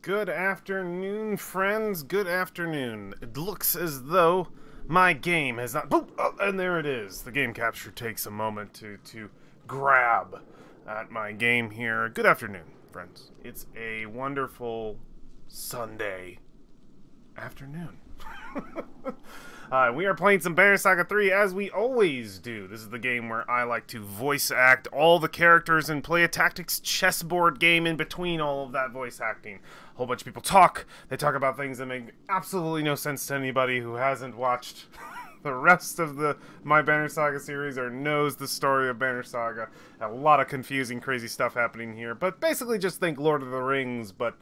Good afternoon, friends. Good afternoon. It looks as though my game has not... Boop! Oh, and there it is. The game capture takes a moment to grab at my game here. Good afternoon, friends. It's a wonderful Sunday afternoon. We are playing some Banner Saga 3 as we always do. This is the game where I like to voice act all the characters and play a tactics chessboard game in between all of that voice acting. A whole bunch of people talk. They talk about things that make absolutely no sense to anybody who hasn't watched the rest of the My Banner Saga series or knows the story of Banner Saga. A lot of confusing, crazy stuff happening here. But basically just think Lord of the Rings, but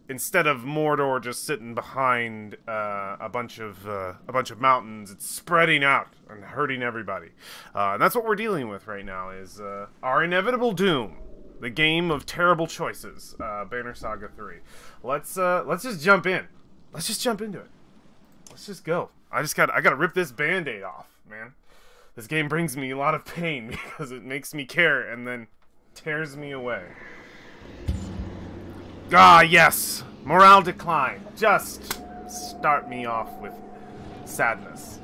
instead of Mordor just sitting behind a bunch of mountains, it's spreading out and hurting everybody. And that's what we're dealing with right now, is our inevitable doom, the game of terrible choices, Banner Saga 3. Let's just jump in. Let's just jump into it. Let's just go. I gotta rip this band-aid off, man. This game brings me a lot of pain because it makes me care and then tears me away. Ah, yes! Morale decline. Just start me off with sadness.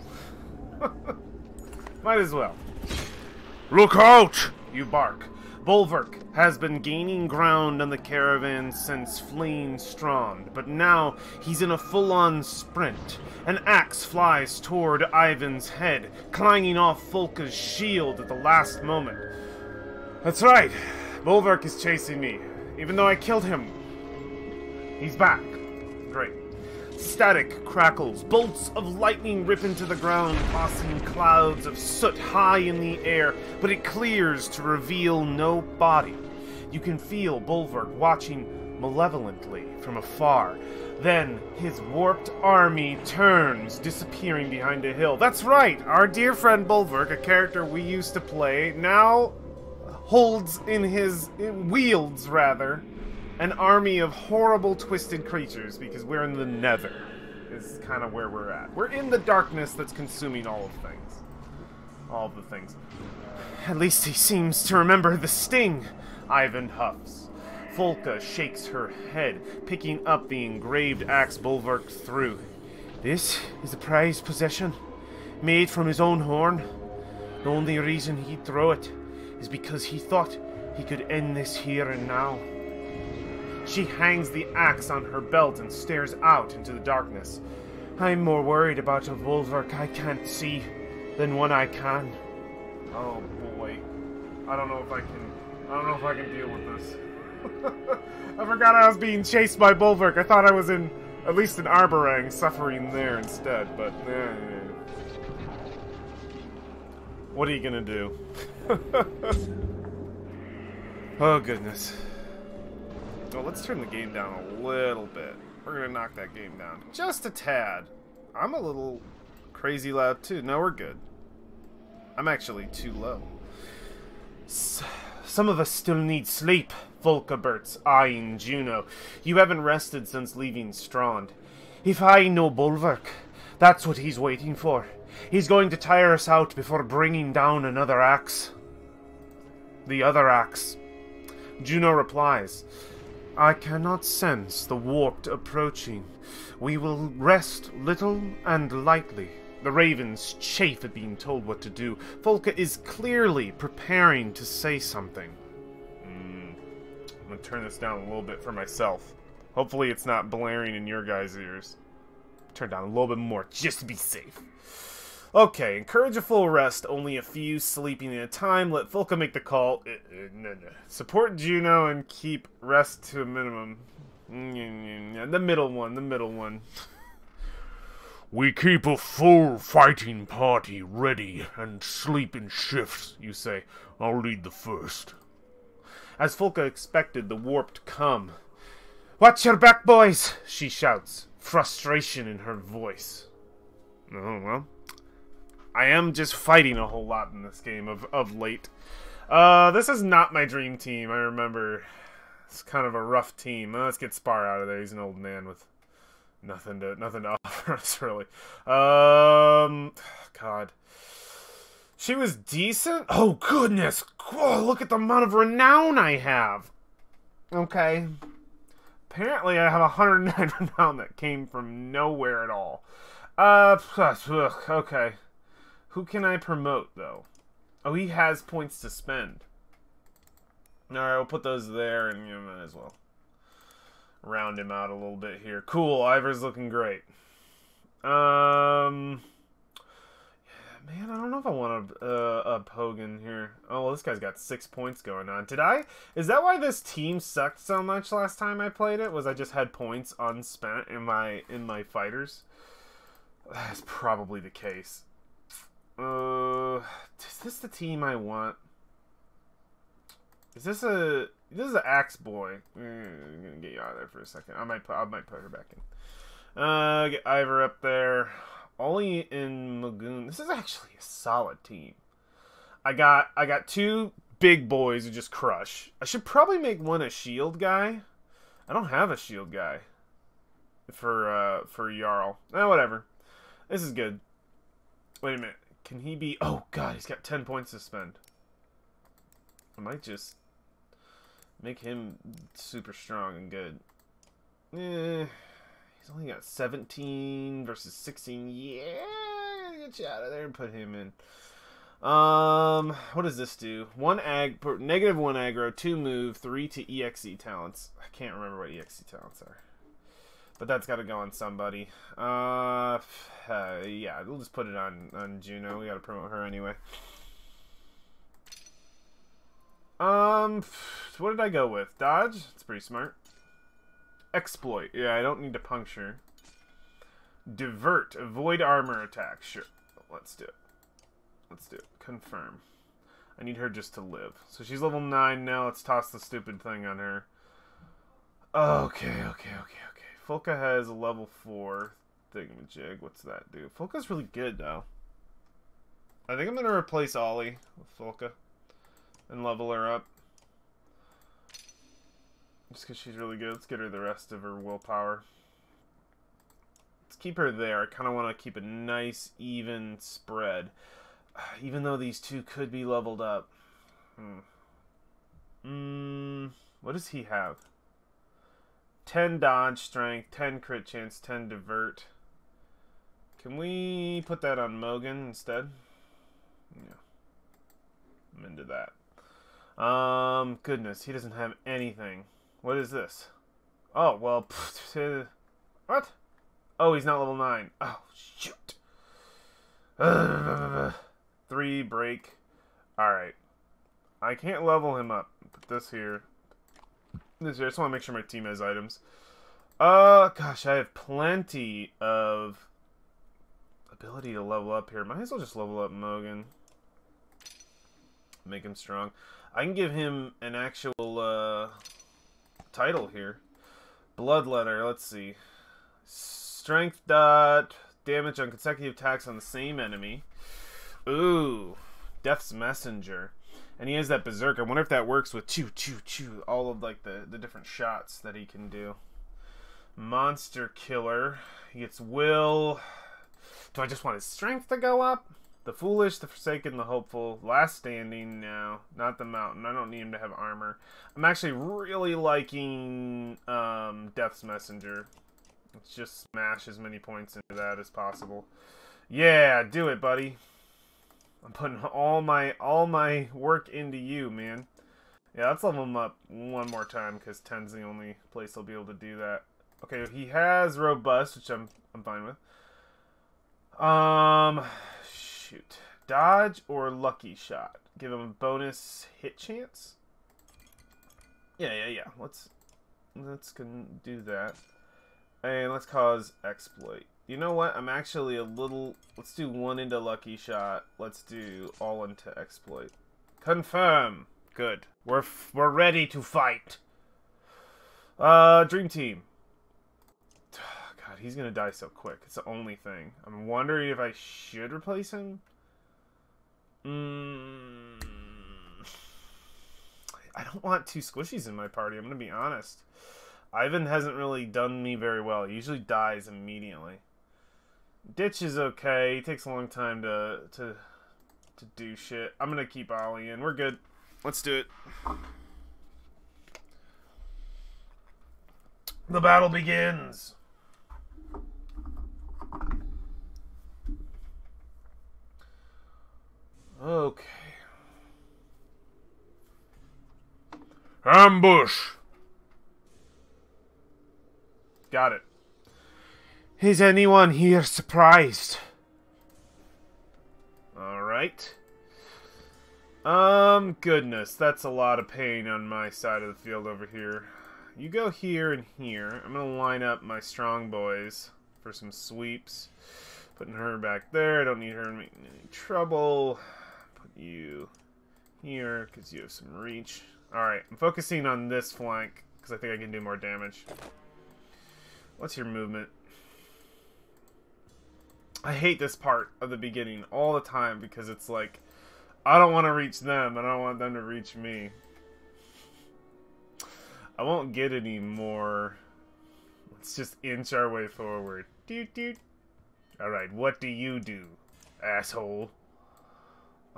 Might as well. Look out! You bark. Bolverk has been gaining ground on the caravan since fleeing Strand, but now he's in a full-on sprint. An axe flies toward Ivan's head, clanging off Folka's shield at the last moment. That's right. Bolverk is chasing me, even though I killed him. He's back. Great. Static crackles. Bolts of lightning rip into the ground, tossing clouds of soot high in the air, but it clears to reveal no body. You can feel Bolverk watching malevolently from afar. Then his warped army turns, disappearing behind a hill. That's right! Our dear friend Bolverk, a character we used to play, now wields an army of horrible, twisted creatures, because we're in the Nether, is kind of where we're at. We're in the darkness that's consuming all of things. All of the things. At least he seems to remember the sting, Ivan huffs. Folka shakes her head, picking up the engraved axe Bolverk threw. This is a prized possession, made from his own horn. The only reason he'd throw it is because he thought he could end this here and now. She hangs the axe on her belt and stares out into the darkness. I'm more worried about a Bolverk I can't see than one I can. Oh boy. I don't know if I can deal with this. I forgot I was being chased by Bolverk. I thought I was in at least an Arborang suffering there instead, but what are you gonna do? Oh goodness. Well, let's turn the game down a little bit. We're gonna knock that game down just a tad. I'm a little crazy loud too. No, we're good. I'm actually too low. Some of us still need sleep, Volkabert's eyeing Juno. You haven't rested since leaving Strand. If I know Bolverk, that's what he's waiting for. He's going to tire us out before bringing down another axe. The other axe. Juno replies, I cannot sense the warped approaching. We will rest little and lightly. The ravens chafe at being told what to do. Folka is clearly preparing to say something. I'm gonna turn this down a little bit for myself. Hopefully it's not blaring in your guys' ears. Turn down a little bit more just to be safe. Okay, encourage a full rest, only a few sleeping at a time. Let Folka make the call. No. Support Juno and keep rest to a minimum. The middle one. We keep a full fighting party ready and sleep in shifts, you say. I'll lead the first. As Folka expected, the warped come. Watch your back, boys, she shouts, frustration in her voice. Oh, well. I am just fighting a whole lot in this game of late. This is not my dream team, I remember. It's kind of a rough team. Let's get Spar out of there. He's an old man with nothing to offer us, really. God. She was decent? Oh, goodness! Whoa, look at the amount of renown I have! Okay. apparently I have 109 renown that came from nowhere at all. Okay. Who can I promote, though? Oh, he has points to spend. Alright, we'll put those there, and you might as well round him out a little bit here. Cool, Ivor's looking great. Man, I don't know if I want a Pogan here. Oh, well, this guy's got 6 points going on. Is that why this team sucked so much last time I played it? Was I just had points unspent in my fighters? That's probably the case. Is this the team I want? This is an Axe Boy. I'm gonna get you out of there for a second. I might put her back in. Get Ivor up there. Ollie and Magoon. This is actually a solid team. I got 2 big boys who just crush. I should probably make one a shield guy. I don't have a shield guy for Jarl. Whatever. This is good. Wait a minute. Can he be... Oh, God. He's got 10 points to spend. I might just make him super strong and good. He's only got 17 versus 16. Yeah, get you out of there and put him in. What does this do? Negative 1 aggro, 2 move, 3 to EXE talents. I can't remember what EXE talents are, but that's got to go on somebody. Yeah, we'll just put it on Juno. We got to promote her anyway. What did I go with? Dodge? It's pretty smart. Exploit. Yeah, I don't need to puncture. Divert. Avoid armor attack. Sure. Let's do it. Let's do it. Confirm. I need her just to live. So she's level 9 now. Let's toss the stupid thing on her. Okay. Fulka has a level 4 thingamajig. What's that do? Fulka's really good, though. I think I'm going to replace Ollie with Fulka and level her up. Just because she's really good. Let's get her the rest of her willpower. Let's keep her there. I kind of want to keep a nice, even spread. Even though these 2 could be leveled up. What does he have? 10 dodge strength, 10 crit chance, 10 divert. Can we put that on Mogan instead? Yeah. I'm into that. Goodness, he doesn't have anything. What is this? Oh, well, what? Oh, he's not level 9. Oh, shoot. 3 break. Alright. I can't level him up. Put this here. This here. I just want to make sure my team has items. Gosh, I have plenty of ability to level up here. Might as well just level up Mogan. Make him strong. I can give him an actual, title here. Bloodletter, let's see. Strength dot, damage on consecutive attacks on the same enemy. Ooh, Death's Messenger. And he has that Berserk. I wonder if that works with all of like the different shots that he can do. Monster Killer. He gets Will. Do I just want his strength to go up? The Foolish, the Forsaken, the Hopeful, Last Standing, no, not the Mountain. I don't need him to have armor. I'm actually really liking Death's Messenger. Let's just smash as many points into that as possible. Yeah, do it, buddy. I'm putting all my work into you, man. Yeah, let's level him up one more time because 10's the only place I'll be able to do that. Okay, he has Robust, which I'm fine with. Shoot. Dodge or Lucky Shot? Give him a bonus hit chance? Yeah. Let's do that. And let's cause Exploit. You know what? I'm actually a little... Let's do 1 into Lucky Shot. Let's do all into Exploit. Confirm. Good. We're ready to fight. Dream Team. God, he's gonna die so quick. It's the only thing. I'm wondering if I should replace him. I don't want 2 squishies in my party. I'm gonna be honest. Ivan hasn't really done me very well. He usually dies immediately. Ditch is okay. He takes a long time to do shit. I'm gonna keep Ollie in. We're good. Let's do it. The battle begins! Okay. Ambush! Got it. Is anyone here surprised? Alright. Goodness, that's a lot of pain on my side of the field over here. You go here and here. I'm gonna line up my strong boys for some sweeps. Putting her back there. I don't need her making any trouble. Put you here, because you have some reach. Alright, I'm focusing on this flank, because I think I can do more damage. What's your movement? I hate this part of the beginning all the time, because it's like, I don't want to reach them, and I don't want them to reach me. I won't get any more. Let's just inch our way forward. Doot doot. Alright, what do you do, asshole?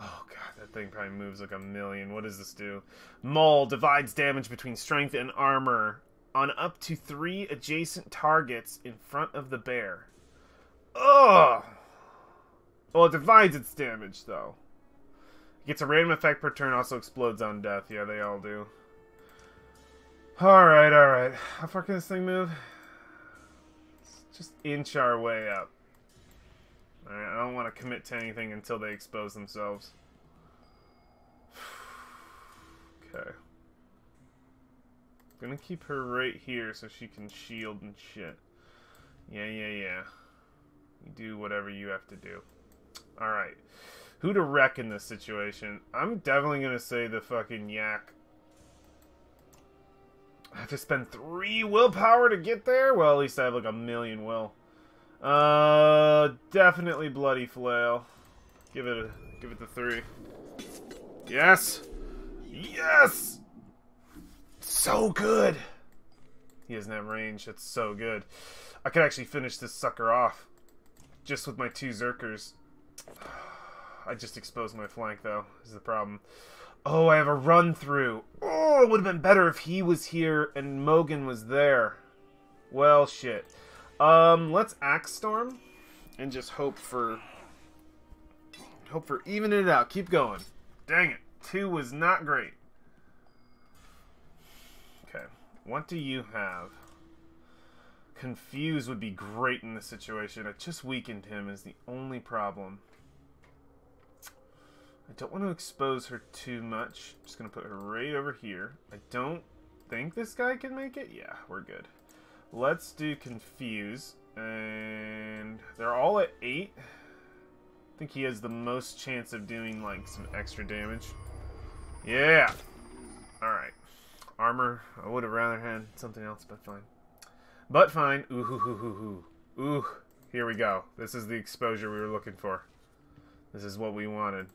Oh god, that thing probably moves like a million. What does this do? Maul divides damage between strength and armor on up to 3 adjacent targets in front of the bear. Ugh! Well, it divides its damage, though. Gets a random effect per turn, also explodes on death. Yeah, they all do. Alright, alright. How far can this thing move? Let's just inch our way up. Alright, I don't want to commit to anything until they expose themselves. Okay. Gonna keep her right here so she can shield and shit. Yeah. You do whatever you have to do. Alright. Who to wreck in this situation? I'm definitely gonna say the fucking yak. I have to spend 3 willpower to get there? Well, at least I have like a million will. Definitely Bloody Flail. Give it the 3. Yes! Yes! So good! He doesn't have range. That's so good. I could actually finish this sucker off. Just with my 2 Zerkers. I just exposed my flank, though. This is the problem. Oh, I have a run-through. Oh, it would have been better if he was here and Mogan was there. Well, shit. Let's Axe Storm and just hope for evening it out. Keep going. Dang it. 2 was not great. Okay. What do you have? Confuse would be great in this situation. I just weakened him is the only problem. I don't want to expose her too much. I'm just going to put her right over here. I don't think this guy can make it. Yeah, we're good. Let's do Confuse. And they're all at 8. I think he has the most chance of doing, like, some extra damage. Yeah! Alright. Armor. I would have rather had something else, but fine. But fine. Ooh, hoo, hoo, hoo, hoo. Ooh. Here we go. This is the exposure we were looking for. This is what we wanted.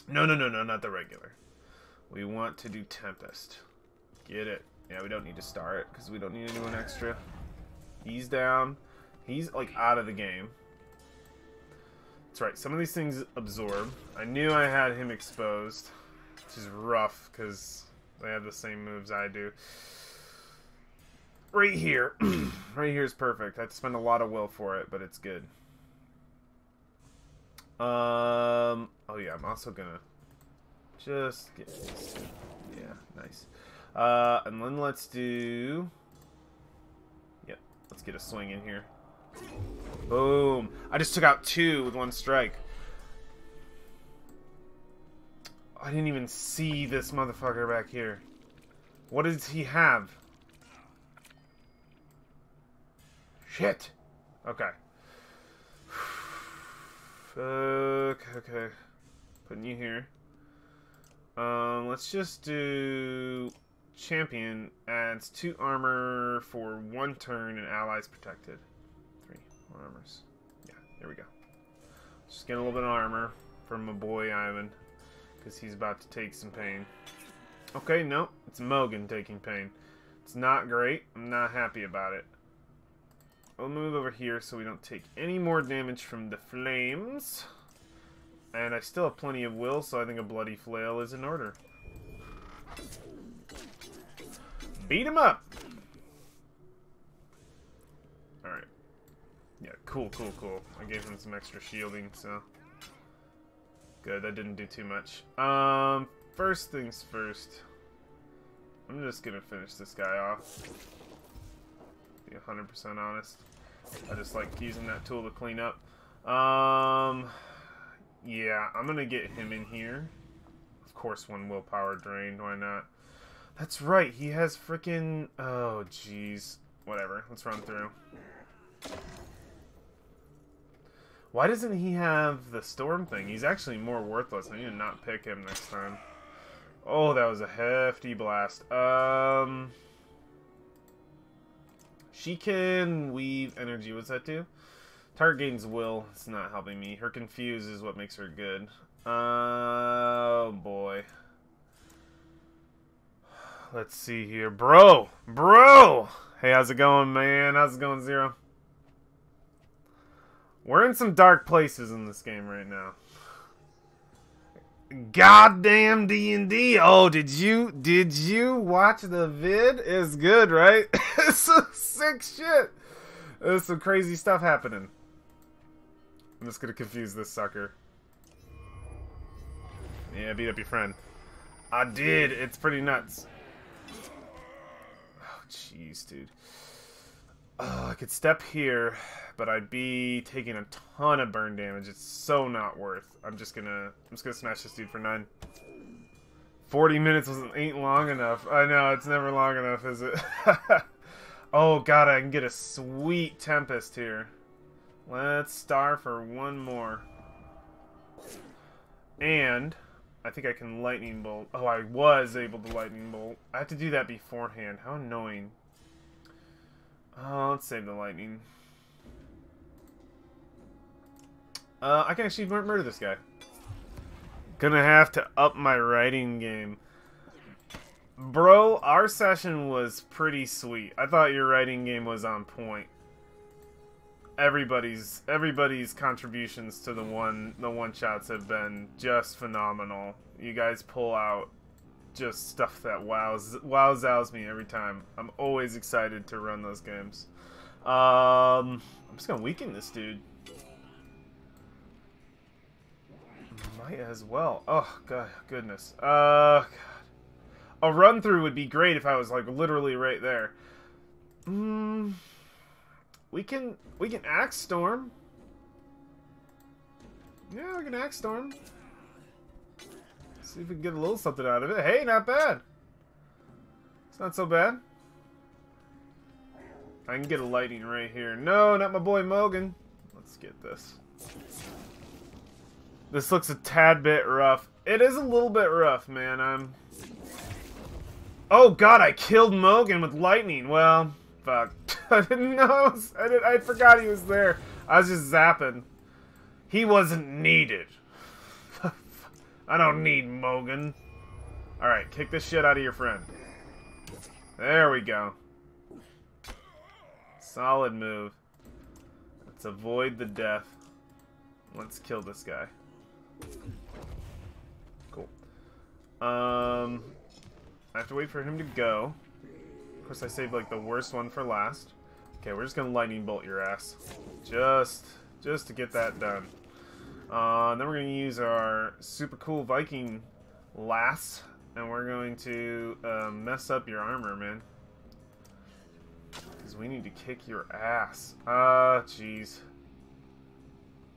No, not the regular. We want to do Tempest. Get it. Yeah, we don't need to star it, because we don't need anyone extra. He's down. He's, like, out of the game. That's right. Some of these things absorb. I knew I had him exposed, which is rough, because they have the same moves I do. Right here. Right here is perfect. I have to spend a lot of will for it, but it's good. Oh yeah, I'm also gonna just get this. Yeah, nice. And then let's do... Yep, let's get a swing in here. Boom! I just took out 2 with 1 strike. I didn't even see this motherfucker back here. What does he have? Shit! Okay. Okay. Putting you here. Let's just do... Champion adds 2 armor for 1 turn and allies protected. 3 more armors. Yeah, there we go. Just get a little bit of armor from my boy Ivan, because he's about to take some pain. Okay, no, it's Mogan taking pain. It's not great. I'm not happy about it. I'll move over here so we don't take any more damage from the flames. And I still have plenty of will, so I think a Bloody Flail is in order. Beat him up! Alright. Yeah, cool. I gave him some extra shielding, so... Good, that didn't do too much. First things first. I'm just gonna finish this guy off. Be 100% honest. I just like using that tool to clean up. Yeah, I'm gonna get him in here. Of course, one willpower drained. Why not? That's right. He has freaking. Oh, jeez. Whatever. Let's run through. Why doesn't he have the storm thing? He's actually more worthless. I need to not pick him next time. Oh, that was a hefty blast. She can weave energy. What's that do? Target gains will. It's not helping me. Her confuse is what makes her good. Oh, boy. Let's see here. Bro! Hey, how's it going, man? How's it going, Zero? We're in some dark places in this game right now. Goddamn D&D. Oh, did you watch the vid? It's good, right? It's some sick shit. There's some crazy stuff happening. I'm just gonna confuse this sucker. Yeah, beat up your friend. I did. It's pretty nuts. Oh, jeez, dude. Oh, I could step here, but I'd be taking a ton of burn damage. It's so not worth. I'm just gonna smash this dude for 9. 40 minutes ain't long enough. I know, it's never long enough, is it? Oh god, I can get a sweet Tempest here. Let's star for one more. And I think I can Lightning Bolt. Oh, I was able to Lightning Bolt. I have to do that beforehand. How annoying. Oh, let's save the lightning. I can actually murder this guy. Gonna have to up my writing game. Bro, our session was pretty sweet. I thought your writing game was on point. Everybody's contributions to the one shots have been just phenomenal. You guys pull out just stuff that wows me every time. I'm always excited to run those games. I'm just gonna weaken this dude. Might as well. Oh god, goodness. God. A run through would be great if I was like literally right there. We can Axe Storm. Yeah, we can Axe Storm. See if we can get a little something out of it. Hey, not bad. It's not so bad. I can get a lightning right here. No, not my boy Mogan. Let's get this. This looks a tad bit rough. It is a little bit rough, man. Oh god, I killed Mogan with lightning. Well, fuck. I didn't know. I forgot he was there. I was just zapping. He wasn't needed. I don't need Mogan. Alright, kick this shit out of your friend. There we go. Solid move. Let's avoid the death. Let's kill this guy. Cool. I have to wait for him to go. Of course, I saved like the worst one for last. Okay, we're just gonna lightning bolt your ass. Just to get that done. Then we're going to use our super cool Viking lass, and we're going to mess up your armor, man. Because we need to kick your ass. Jeez.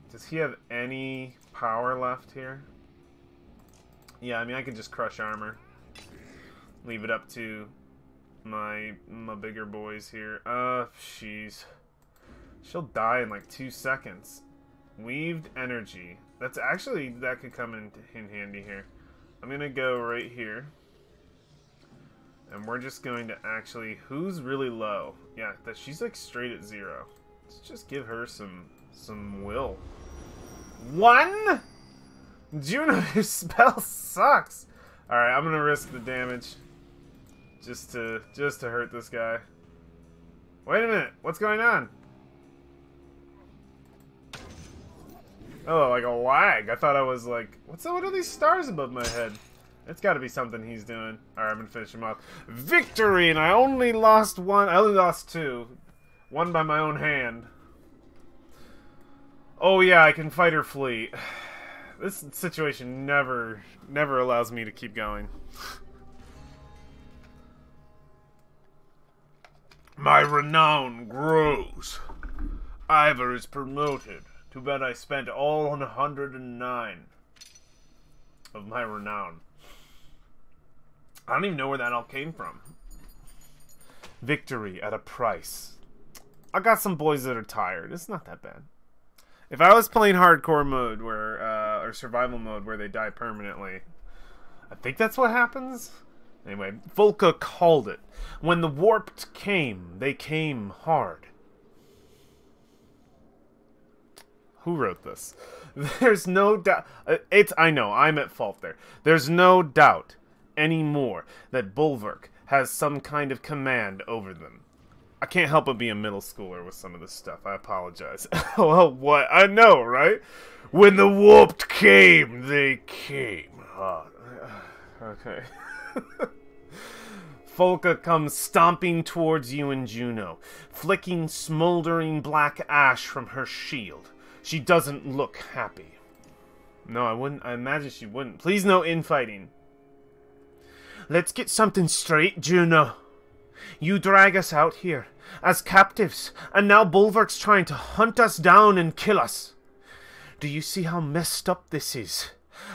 Does he have any power left here? Yeah, I mean, I can just crush armor. Leave it up to my bigger boys here. Jeez. She'll die in like 2 seconds. Weaved energy. That could come in handy here. I'm gonna go right here, and we're just going to actually. Who's really low? Yeah, she's like straight at 0. Let's just give her some will. 1. Juno, your spell sucks. All right, I'm gonna risk the damage, just to hurt this guy. Wait a minute, what's going on? Oh, like a lag. I thought I was like, what are these stars above my head? It's got to be something he's doing. Alright, I'm gonna finish him off. Victory! And I only lost one. I only lost two. One by my own hand. Oh yeah, I can fight or flee. This situation never allows me to keep going. My renown grows. Ivor is promoted. Too bad I spent all 109 of my renown. I don't even know where that all came from. Victory at a price. I got some boys that are tired. It's not that bad. If I was playing hardcore mode where, or survival mode where they die permanently, I think that's what happens. Anyway, Volca called it. When the warped came, they came hard. Who wrote this? There's no doubt. I know, I'm at fault there. There's no doubt anymore that Bulwark has some kind of command over them. I can't help but be a middle schooler with some of this stuff. I apologize. Well, what? I know, right? When the warped came, they came. Okay. Folka comes stomping towards you and Juno, flicking smoldering black ash from her shield. She doesn't look happy. No, I wouldn't. I imagine she wouldn't. Please, no infighting. Let's get something straight, Juno. You drag us out here as captives, and now Bulwark's trying to hunt us down and kill us. Do you see how messed up this is?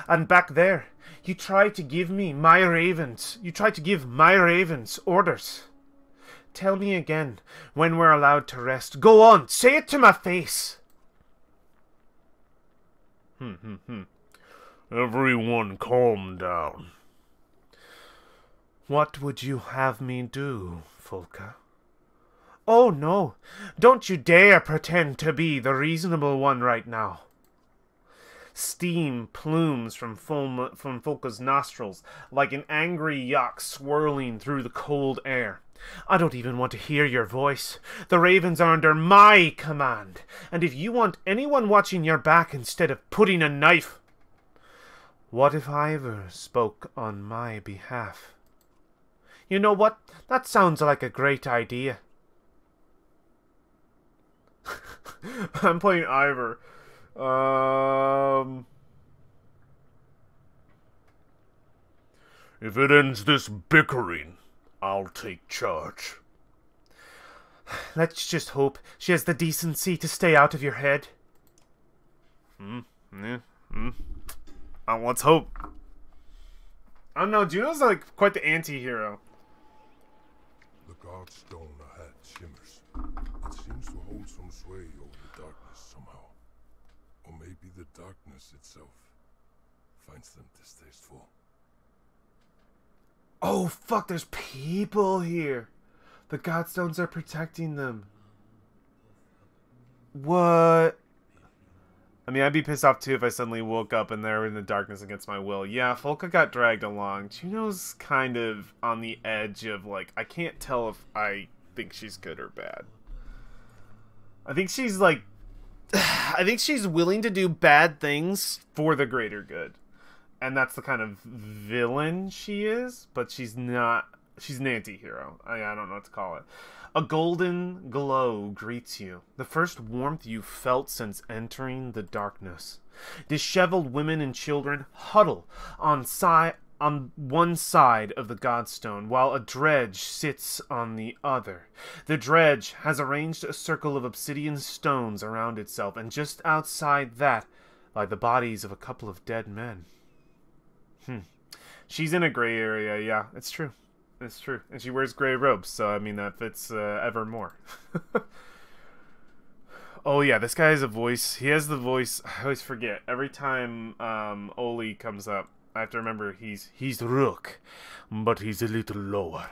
And back there, you tried to give me my ravens. You tried to give my ravens orders. Tell me again when we're allowed to rest. Go on, say it to my face. Everyone calm down. What would you have me do, Folka? Oh no, don't you dare pretend to be the reasonable one right now. Steam plumes from Folka's nostrils like an angry yak swirling through the cold air. I don't even want to hear your voice. The ravens are under my command, and if you want anyone watching your back instead of putting a knife... What if Ivor spoke on my behalf? You know what? That sounds like a great idea. I'm playing Ivor. If it ends this bickering, I'll take charge. Let's just hope she has the decency to stay out of your head. Let's hope. I don't know, Juno's like quite the anti-hero. The Godstone ahead shimmers. It seems to hold some sway over the darkness somehow. Or maybe the darkness itself finds them distasteful. Oh, fuck, there's people here. The Godstones are protecting them. What? I mean, I'd be pissed off too if I suddenly woke up and they're in the darkness against my will. Yeah, Folka got dragged along. Juno's kind of on the edge of, like, I can't tell if I think she's good or bad. I think she's, like... I think she's willing to do bad things for the greater good. And that's the kind of villain she is, but she's not... She's an anti-hero. I don't know what to call it. A golden glow greets you, the first warmth you've felt since entering the darkness. Disheveled women and children huddle on one side of the Godstone, while a dredge sits on the other. The dredge has arranged a circle of obsidian stones around itself, and just outside that lie the bodies of a couple of dead men. She's in a gray area, yeah, it's true. It's true. And she wears gray robes, so, I mean, that fits ever more. Oh, yeah, this guy has a voice. He has the voice... I always forget. Every time Oli comes up, I have to remember he's Rook, but he's a little lower.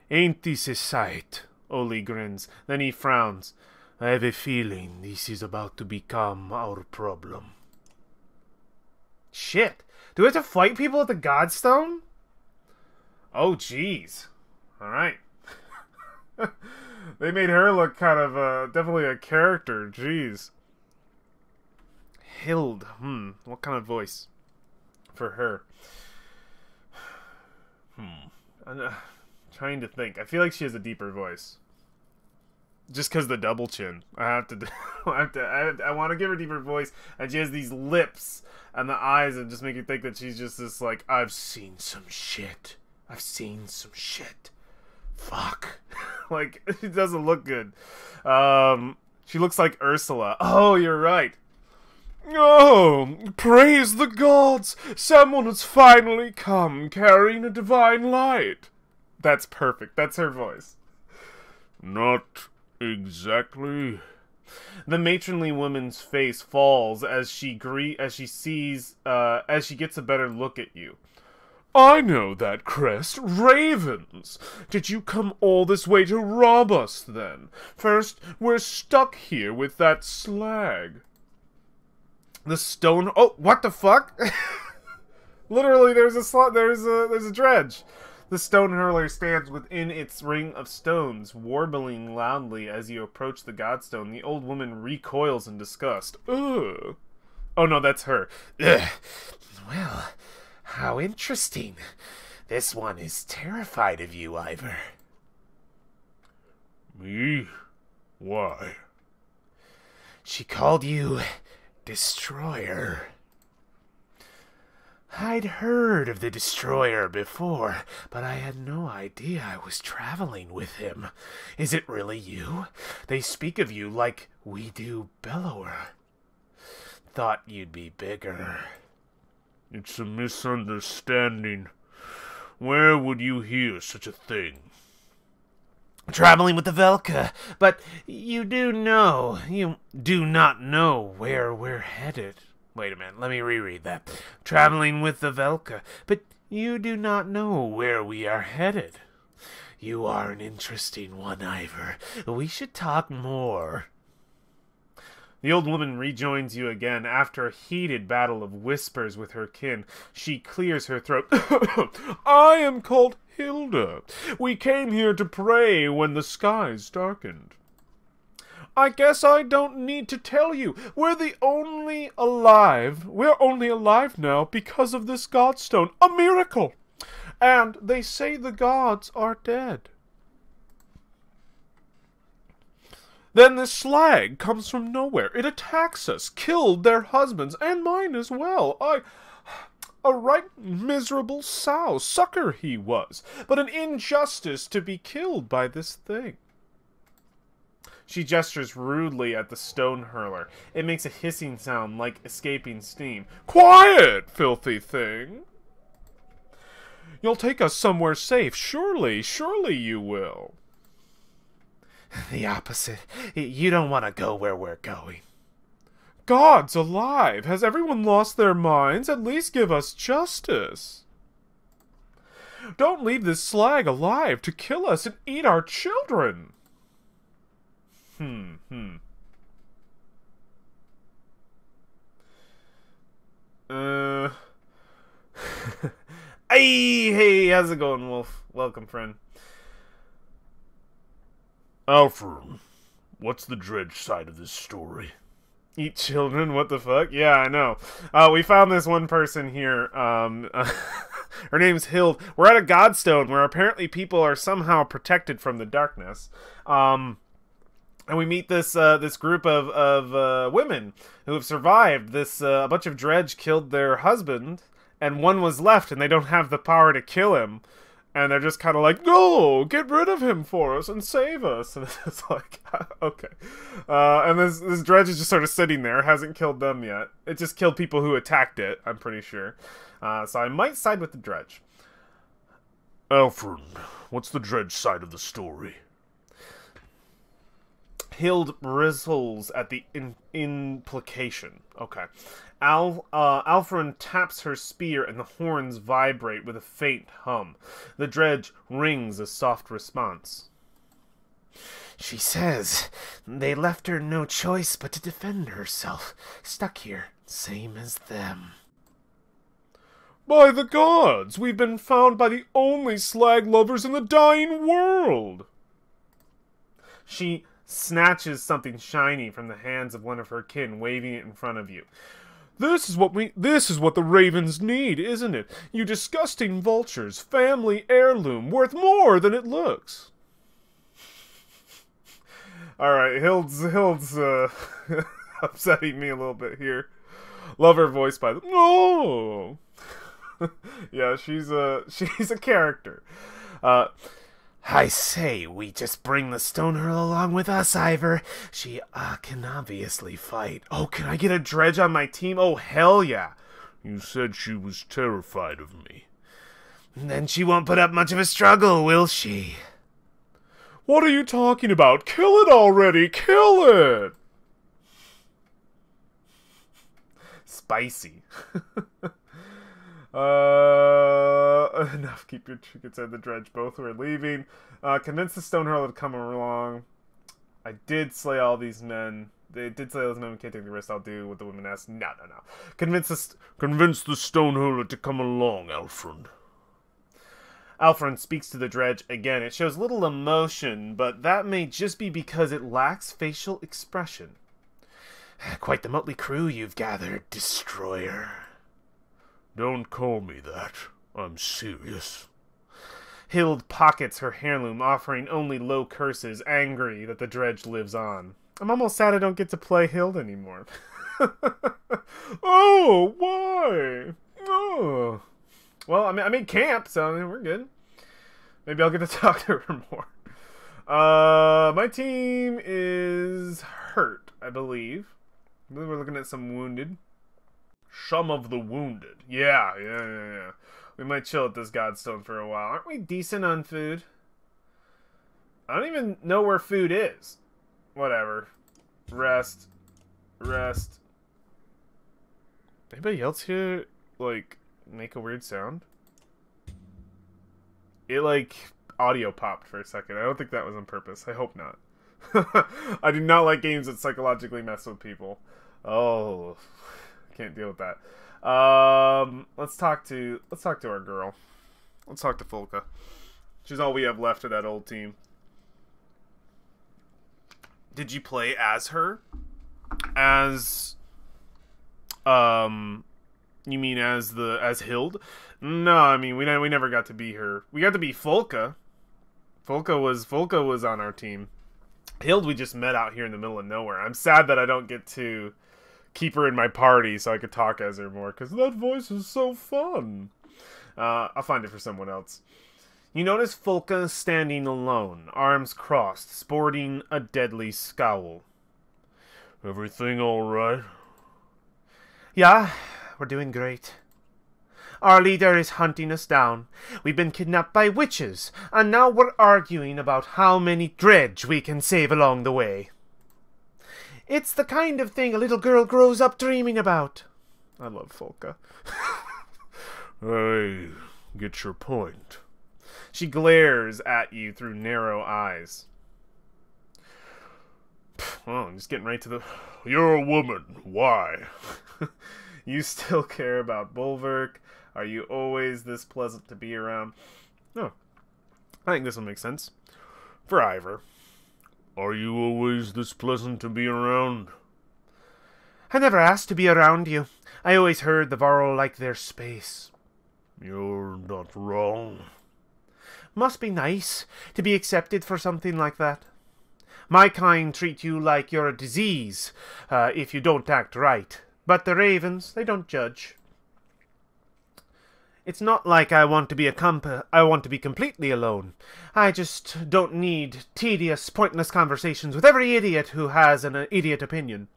Ain't this a sight? Oli grins. Then he frowns. I have a feeling this is about to become our problem. Shit. Do we have to fight people at the Godstone? Oh, jeez. Alright. They made her look kind of, definitely a character. Jeez. Hild. What kind of voice for her? I'm trying to think. I feel like she has a deeper voice. Just because the double chin. I want to give her a deeper voice, and she has these lips and the eyes that just make you think that she's just this, like, I've seen some shit. I've seen some shit. Fuck. Like, it doesn't look good. She looks like Ursula. Oh, you're right. Oh, praise the gods! Someone has finally come carrying a divine light. That's perfect. That's her voice. Not exactly. The matronly woman's face falls as she gets a better look at you. I know that crest. Ravens! Did you come all this way to rob us, then? First, we're stuck here with that slag. The stone... Oh, what the fuck? Literally, there's a dredge. The stone hurler stands within its ring of stones, warbling loudly as you approach the godstone. The old woman recoils in disgust. Ugh. Oh no, that's her. Ugh. Well, how interesting. This one is terrified of you, Ivor. Me? Why? She called you Destroyer. I'd heard of the Destroyer before, but I had no idea I was traveling with him. Is it really you? They speak of you like we do Bellower. Thought you'd be bigger. It's a misunderstanding. Where would you hear such a thing? Traveling with the Velka, but you do not know where we're headed. Wait a minute, let me reread that. Traveling with the Velka, but you do not know where we are headed. You are an interesting one, Ivor. We should talk more. The old woman rejoins you again after a heated battle of whispers with her kin. She clears her throat. I am called Hilda. We came here to pray when the skies darkened. I guess I don't need to tell you. We're only alive now because of this godstone. A miracle! And they say the gods are dead. Then this slag comes from nowhere. It attacks us, killed their husbands, and mine as well. A right miserable sow sucker he was, but an injustice to be killed by this thing. She gestures rudely at the stone hurler. It makes a hissing sound like escaping steam. Quiet, filthy thing! You'll take us somewhere safe. Surely you will. The opposite. You don't want to go where we're going. Gods alive! Has everyone lost their minds? At least give us justice. Don't leave this slag alive to kill us and eat our children. Hey, how's it going, Wolf? Welcome, friend. Alfred, what's the dredge side of this story? Eat children? What the fuck? Yeah, I know. We found this one person here. Her name's Hild. We're at a godstone where apparently people are somehow protected from the darkness. And we meet this group of women who have survived. A bunch of dredge killed their husband, and one was left, and they don't have the power to kill him. And they're just kind of like, no, get rid of him for us and save us. And it's like, okay. And this dredge is just sort of sitting there, hasn't killed them yet. It just killed people who attacked it, I'm pretty sure. So I might side with the dredge. Alfred, what's the dredge side of the story? Hild bristles at the implication. Okay. Alfred taps her spear and the horns vibrate with a faint hum. The dredge rings a soft response. She says they left her no choice but to defend herself. Stuck here, same as them. By the gods, we've been found by the only slag lovers in the dying world. She snatches something shiny from the hands of one of her kin, waving it in front of you. This is what the ravens need, isn't it? You disgusting vultures, family heirloom, worth more than it looks. Alright, Hild's upsetting me a little bit here. Love her voice, by the way. No! Yeah, she's a character. I say, we just bring the stone girl along with us, Ivor. She can obviously fight. Oh, can I get a dredge on my team? Oh, hell yeah. You said she was terrified of me. Then she won't put up much of a struggle, will she? What are you talking about? Kill it already! Kill it! Spicy. Enough. Keep your trinkets and the dredge. Both were leaving. Convince the stone hurler to come along. I did slay all these men. They did slay those men. We can't take the risk. I'll do what the women asked. No. Convince the stone hurler to come along, Alfred. Alfred speaks to the dredge again. It shows little emotion, but that may just be because it lacks facial expression. Quite the motley crew you've gathered, destroyer. Don't call me that. I'm serious. Hild pockets her heirloom, offering only low curses, angry that the dredge lives on. I'm almost sad I don't get to play Hild anymore. Oh, why? Oh. Well, I mean camp, so we're good. Maybe I'll get to talk to her more. My team is hurt, I believe. We're looking at some wounded. Some of the wounded. Yeah. We might chill at this Godstone for a while. Aren't we decent on food? I don't even know where food is. Whatever. Rest. Anybody else here, like, make a weird sound? It, like, audio popped for a second. I don't think that was on purpose. I hope not. I do not like games that psychologically mess with people. Oh, can't deal with that. Let's talk to our girl. Let's talk to Folka. She's all we have left of that old team. Did you play as her? As you mean as Hild? No, I mean we never got to be her. We got to be Folka. Folka was on our team. Hild we just met out here in the middle of nowhere. I'm sad that I don't get to keep her in my party so I could talk as her more, because that voice is so fun. I'll find it for someone else. You notice Folka standing alone, arms crossed, sporting a deadly scowl. Everything all right? Yeah, we're doing great. Our leader is hunting us down. We've been kidnapped by witches, and now we're arguing about how many dredge we can save along the way. It's the kind of thing a little girl grows up dreaming about. I love Folka. I get your point. She glares at you through narrow eyes. Oh, I'm just getting right to the... You're a woman. Why? You still care about Bulwark? Are you always this pleasant to be around? Oh, I think this will make sense. For Ivor. Are you always this pleasant to be around? I never asked to be around you. I always heard the Varl like their space. You're not wrong. Must be nice to be accepted for something like that. My kind treat you like you're a disease, if you don't act right. But the ravens, they don't judge. It's not like I want to be completely alone. I just don't need tedious, pointless conversations with every idiot who has an idiot opinion.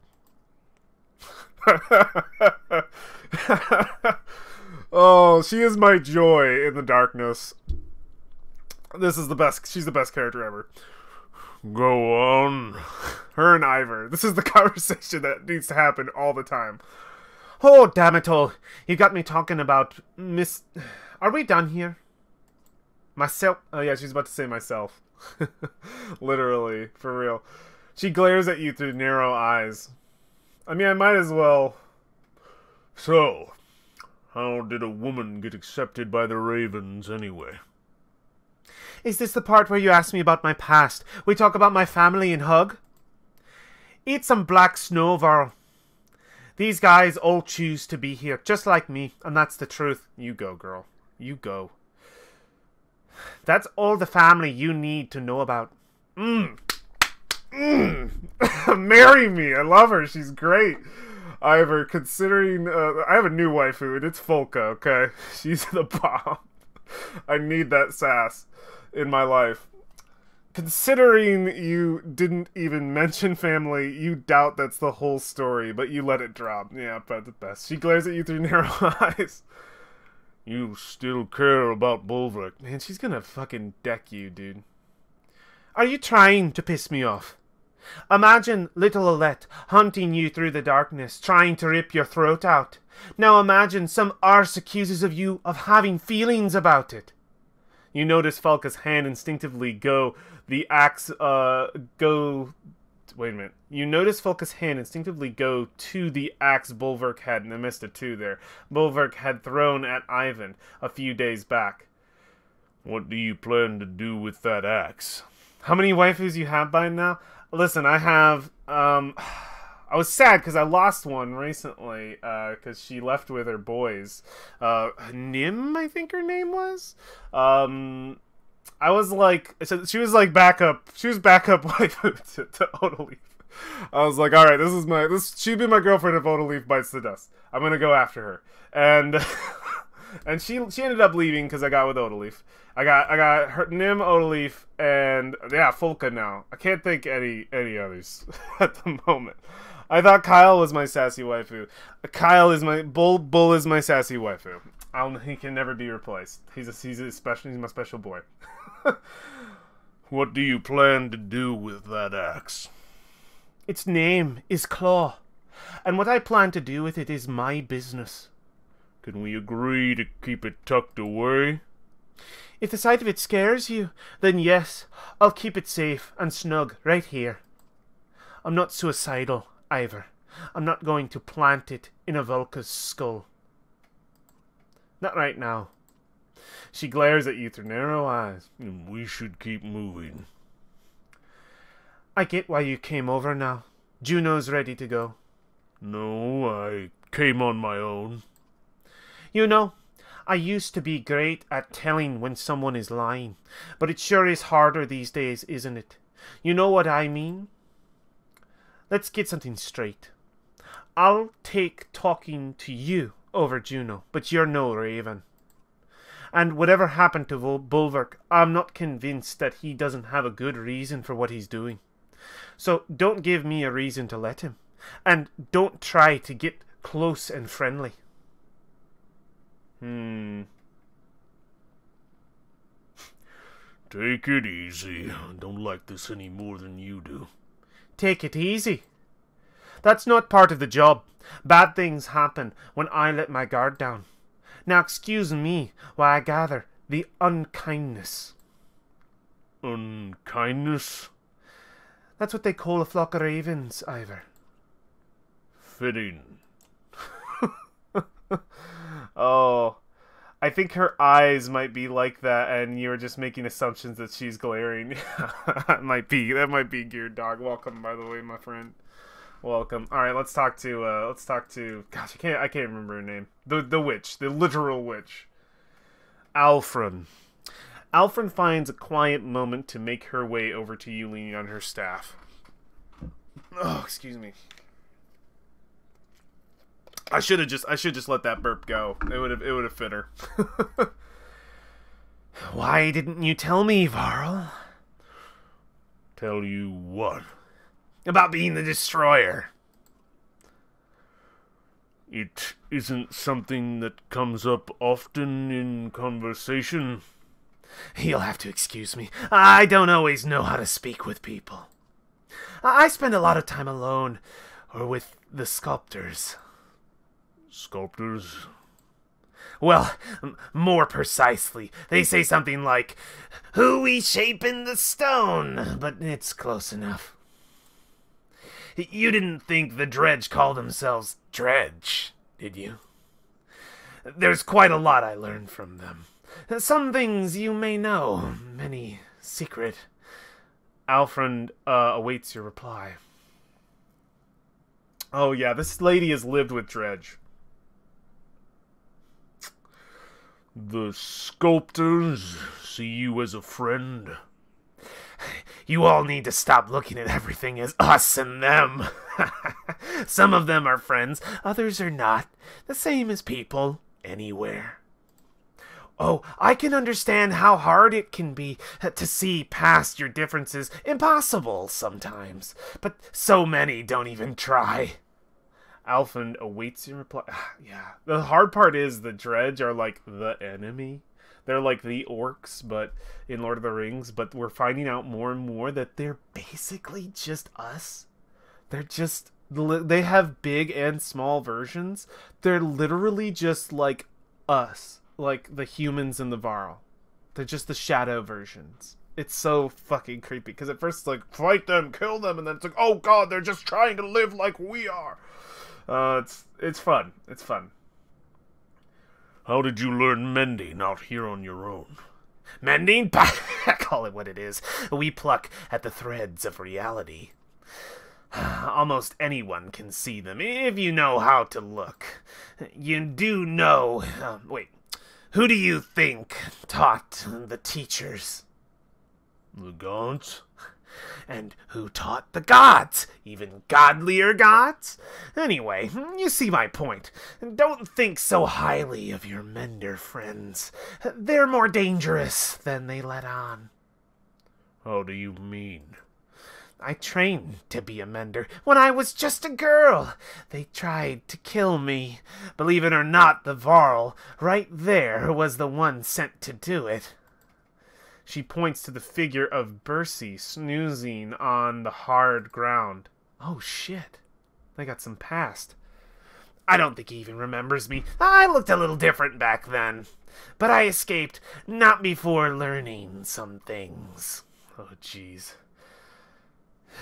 Oh, she is my joy in the darkness. This is the best. She's the best character ever. Go on. Her and Ivor. This is the conversation that needs to happen all the time. Oh, damn it all. You got me talking about Miss... Are we done here? Myself? Oh, yeah, she's about to say myself. Literally, for real. She glares at you through narrow eyes. I mean, I might as well... So, how did a woman get accepted by the ravens anyway? Is this the part where you ask me about my past? We talk about my family and hug? Eat some black snow, Varl. These guys all choose to be here, just like me, and that's the truth. You go, girl. You go. That's all the family you need to know about. Marry me. I love her. She's great. Ivor, considering... I have a new waifu, and it's Folka, okay? She's the bomb. I need that sass in my life. Considering you didn't even mention family, you doubt that's the whole story, but you let it drop. Yeah, but the best. She glares at you through narrow eyes. You still care about Bulwark. Man, she's gonna fucking deck you, dude. Are you trying to piss me off? Imagine little Olette hunting you through the darkness, trying to rip your throat out. Now imagine some arse accuses of you of having feelings about it. You notice Falca's hand instinctively go... The axe, go... Wait a minute. You notice Falca's hand instinctively go to the axe Bulwark had, and I missed a 2 there, Bulwark had thrown at Ivan a few days back. What do you plan to do with that axe? How many waifus you have by now? Listen, I have, I was sad because I lost one recently, because she left with her boys. Nim, I think her name was? I was like, she was like backup waifu to Odaleaf. I was like, alright, she'd be my girlfriend if Odaleaf bites the dust. I'm gonna go after her. And, and she ended up leaving because I got with Odaleaf. I got her, Nim, Odaleaf, and, yeah, Folka now. I can't think any others at the moment. I thought Kyle was my sassy waifu. Kyle is my, Bull is my sassy waifu. He can never be replaced. He's my special boy. What do you plan to do with that axe? Its name is Claw, and what I plan to do with it is my business. Can we agree to keep it tucked away? If the sight of it scares you, then yes, I'll keep it safe and snug right here. I'm not suicidal, Ivor. I'm not going to plant it in a Vulca's skull. Not right now. She glares at you through narrow eyes. We should keep moving. I get why you came over now. Juno's ready to go. No, I came on my own. You know, I used to be great at telling when someone is lying, but it sure is harder these days, isn't it? You know what I mean? Let's get something straight. I'll take talking to you over Juno, but you're no Raven. And whatever happened to Bulwark, I'm not convinced that he doesn't have a good reason for what he's doing. So don't give me a reason to let him. And don't try to get close and friendly. Take it easy. I don't like this any more than you do. Take it easy? That's not part of the job. Bad things happen when I let my guard down. Now excuse me while I gather the unkindness. Unkindness? That's what they call a flock of ravens, Ivor. Fitting. Oh, I think her eyes might be like that, and you're just making assumptions that she's glaring. that might be Geared Dog. Welcome, by the way, my friend. Welcome. All right, let's talk to. Gosh, I can't remember her name. The witch, the literal witch. Alfred. Alfred finds a quiet moment to make her way over to you, leaning on her staff. Oh, excuse me. I should have just let that burp go. It would have fit her. Why didn't you tell me, Varl? Tell you what? About being the destroyer. It isn't something that comes up often in conversation. You'll have to excuse me. I don't always know how to speak with people. I spend a lot of time alone, or with the sculptors. Sculptors? Well, more precisely, they say something like, "Who we shape in the stone," but it's close enough. You didn't think the Dredge called themselves Dredge, did you? There's quite a lot I learned from them. Some things you may know, many secret. Alfred awaits your reply. Oh yeah, this lady has lived with Dredge. The sculptors see you as a friend. You all need to stop looking at everything as us and them. Some of them are friends, others are not. The same as people, anywhere. Oh, I can understand how hard it can be to see past your differences. Impossible sometimes. But so many don't even try. Alfund awaits your reply. Yeah. The hard part is the Dredge are like the enemy. They're like the orcs, but in Lord of the Rings, but we're finding out more and more that they're basically just us. They're just, they have big and small versions. They're literally just like us, like the humans in the Varl. They're just the shadow versions. It's so fucking creepy, because at first it's like, fight them, kill them, and then it's like, oh god, they're just trying to live like we are. It's fun. It's fun. How did you learn mending out here on your own? Mending? Call it what it is. We pluck at the threads of reality. Almost anyone can see them, if you know how to look. You do know... wait. Who do you think taught the teachers? The gods? And who taught the gods? Even godlier gods? Anyway, you see my point. Don't think so highly of your mender friends. They're more dangerous than they let on. How do you mean? I trained to be a mender when I was just a girl. They tried to kill me. Believe it or not, the Varl, right there, was the one sent to do it. She points to the figure of Bercy snoozing on the hard ground. Oh shit. They got some past. I don't think he even remembers me. I looked a little different back then. But I escaped, not before learning some things. Oh jeez.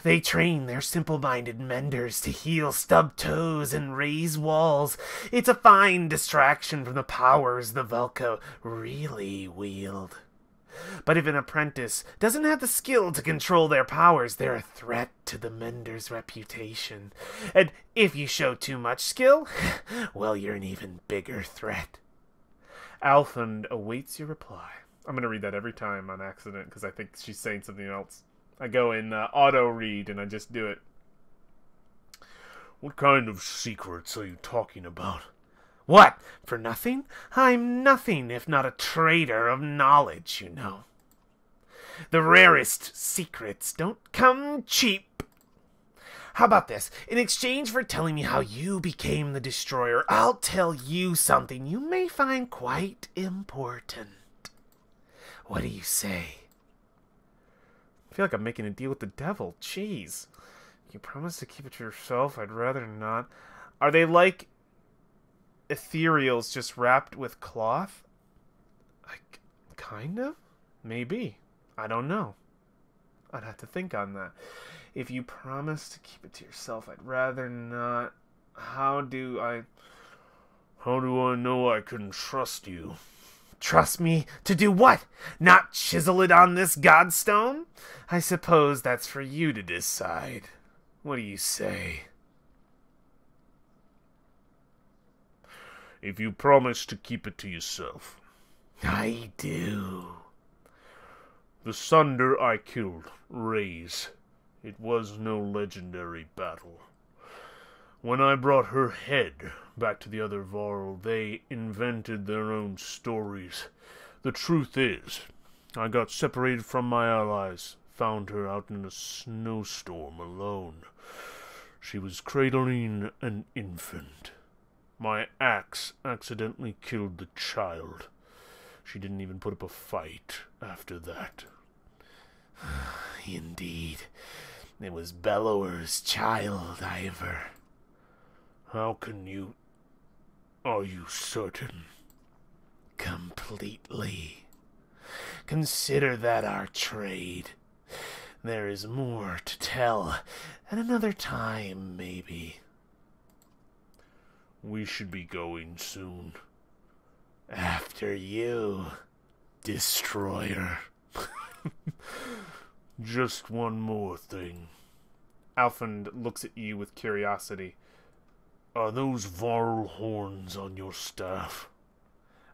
They train their simple-minded menders to heal stubbed toes and raise walls. It's a fine distraction from the powers the Velka really wield. But if an apprentice doesn't have the skill to control their powers, they're a threat to the mender's reputation. And if you show too much skill, well, you're an even bigger threat. Alfund awaits your reply. I'm going to read that every time on accident because I think she's saying something else. I go in auto-read and I just do it. What kind of secrets are you talking about? What? For nothing? I'm nothing if not a trader of knowledge, you know. The rarest secrets don't come cheap. How about this? In exchange for telling me how you became the Destroyer, I'll tell you something you may find quite important. What do you say? I feel like I'm making a deal with the devil. Jeez. You promise to keep it to yourself? I'd rather not. Are they like ethereals just wrapped with cloth? Like, kind of? Maybe. I don't know. I'd have to think on that. If you promise to keep it to yourself, I'd rather not. How do I know I can trust you? Trust me to do what? Not chisel it on this godstone? I suppose that's for you to decide. What do you say? If you promise to keep it to yourself. I do. The Sunder I killed, Raze. It was no legendary battle. When I brought her head back to the other Varl, they invented their own stories. The truth is, I got separated from my allies, found her out in a snowstorm alone. She was cradling an infant. My axe accidentally killed the child. She didn't even put up a fight after that. Indeed. It was Bellower's child, Ivor. How can you... Are you certain? Completely. Consider that our trade. There is more to tell at another time, maybe. We should be going soon. After you, Destroyer. Just one more thing. Alfund looks at you with curiosity. Are those varl horns on your staff?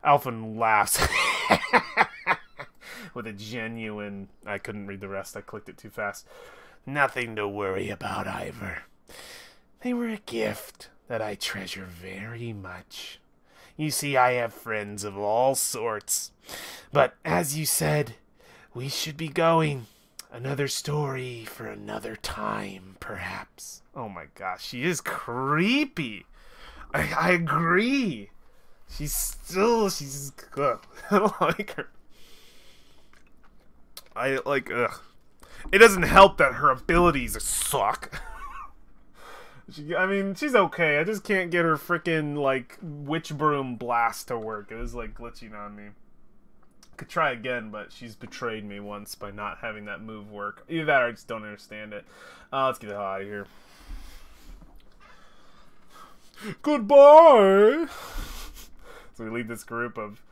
Alphen laughs. With a genuine... I couldn't read the rest, I clicked it too fast. Nothing to worry about, Ivor. They were a gift that I treasure very much. You see, I have friends of all sorts. But, as you said, we should be going. Another story for another time, perhaps. Oh my gosh, she is creepy. I agree. She's ugh. I don't like her. Ugh. It doesn't help that her abilities suck. I mean, she's okay. I just can't get her freaking, like, witch broom blast to work. It was, like, glitching on me. Could try again, but she's betrayed me once by not having that move work. Either that or I just don't understand it. Let's get the hell out of here. Goodbye! So we leave this group of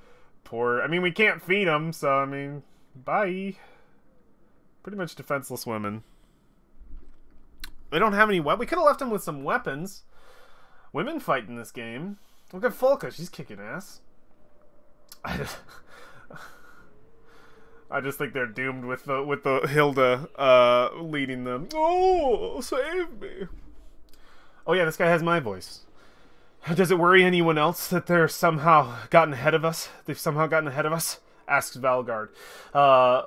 poor... I mean, we can't feed them, so, I mean, bye. Pretty much defenseless women. They don't have any weapons. We could have left them with some weapons. Women fight in this game. Look at Folka. She's kicking ass. I just think they're doomed with the Hilda leading them. Oh, save me! Oh yeah, this guy has my voice. Does it worry anyone else that they're somehow gotten ahead of us? They've somehow gotten ahead of us? Asks Valgard.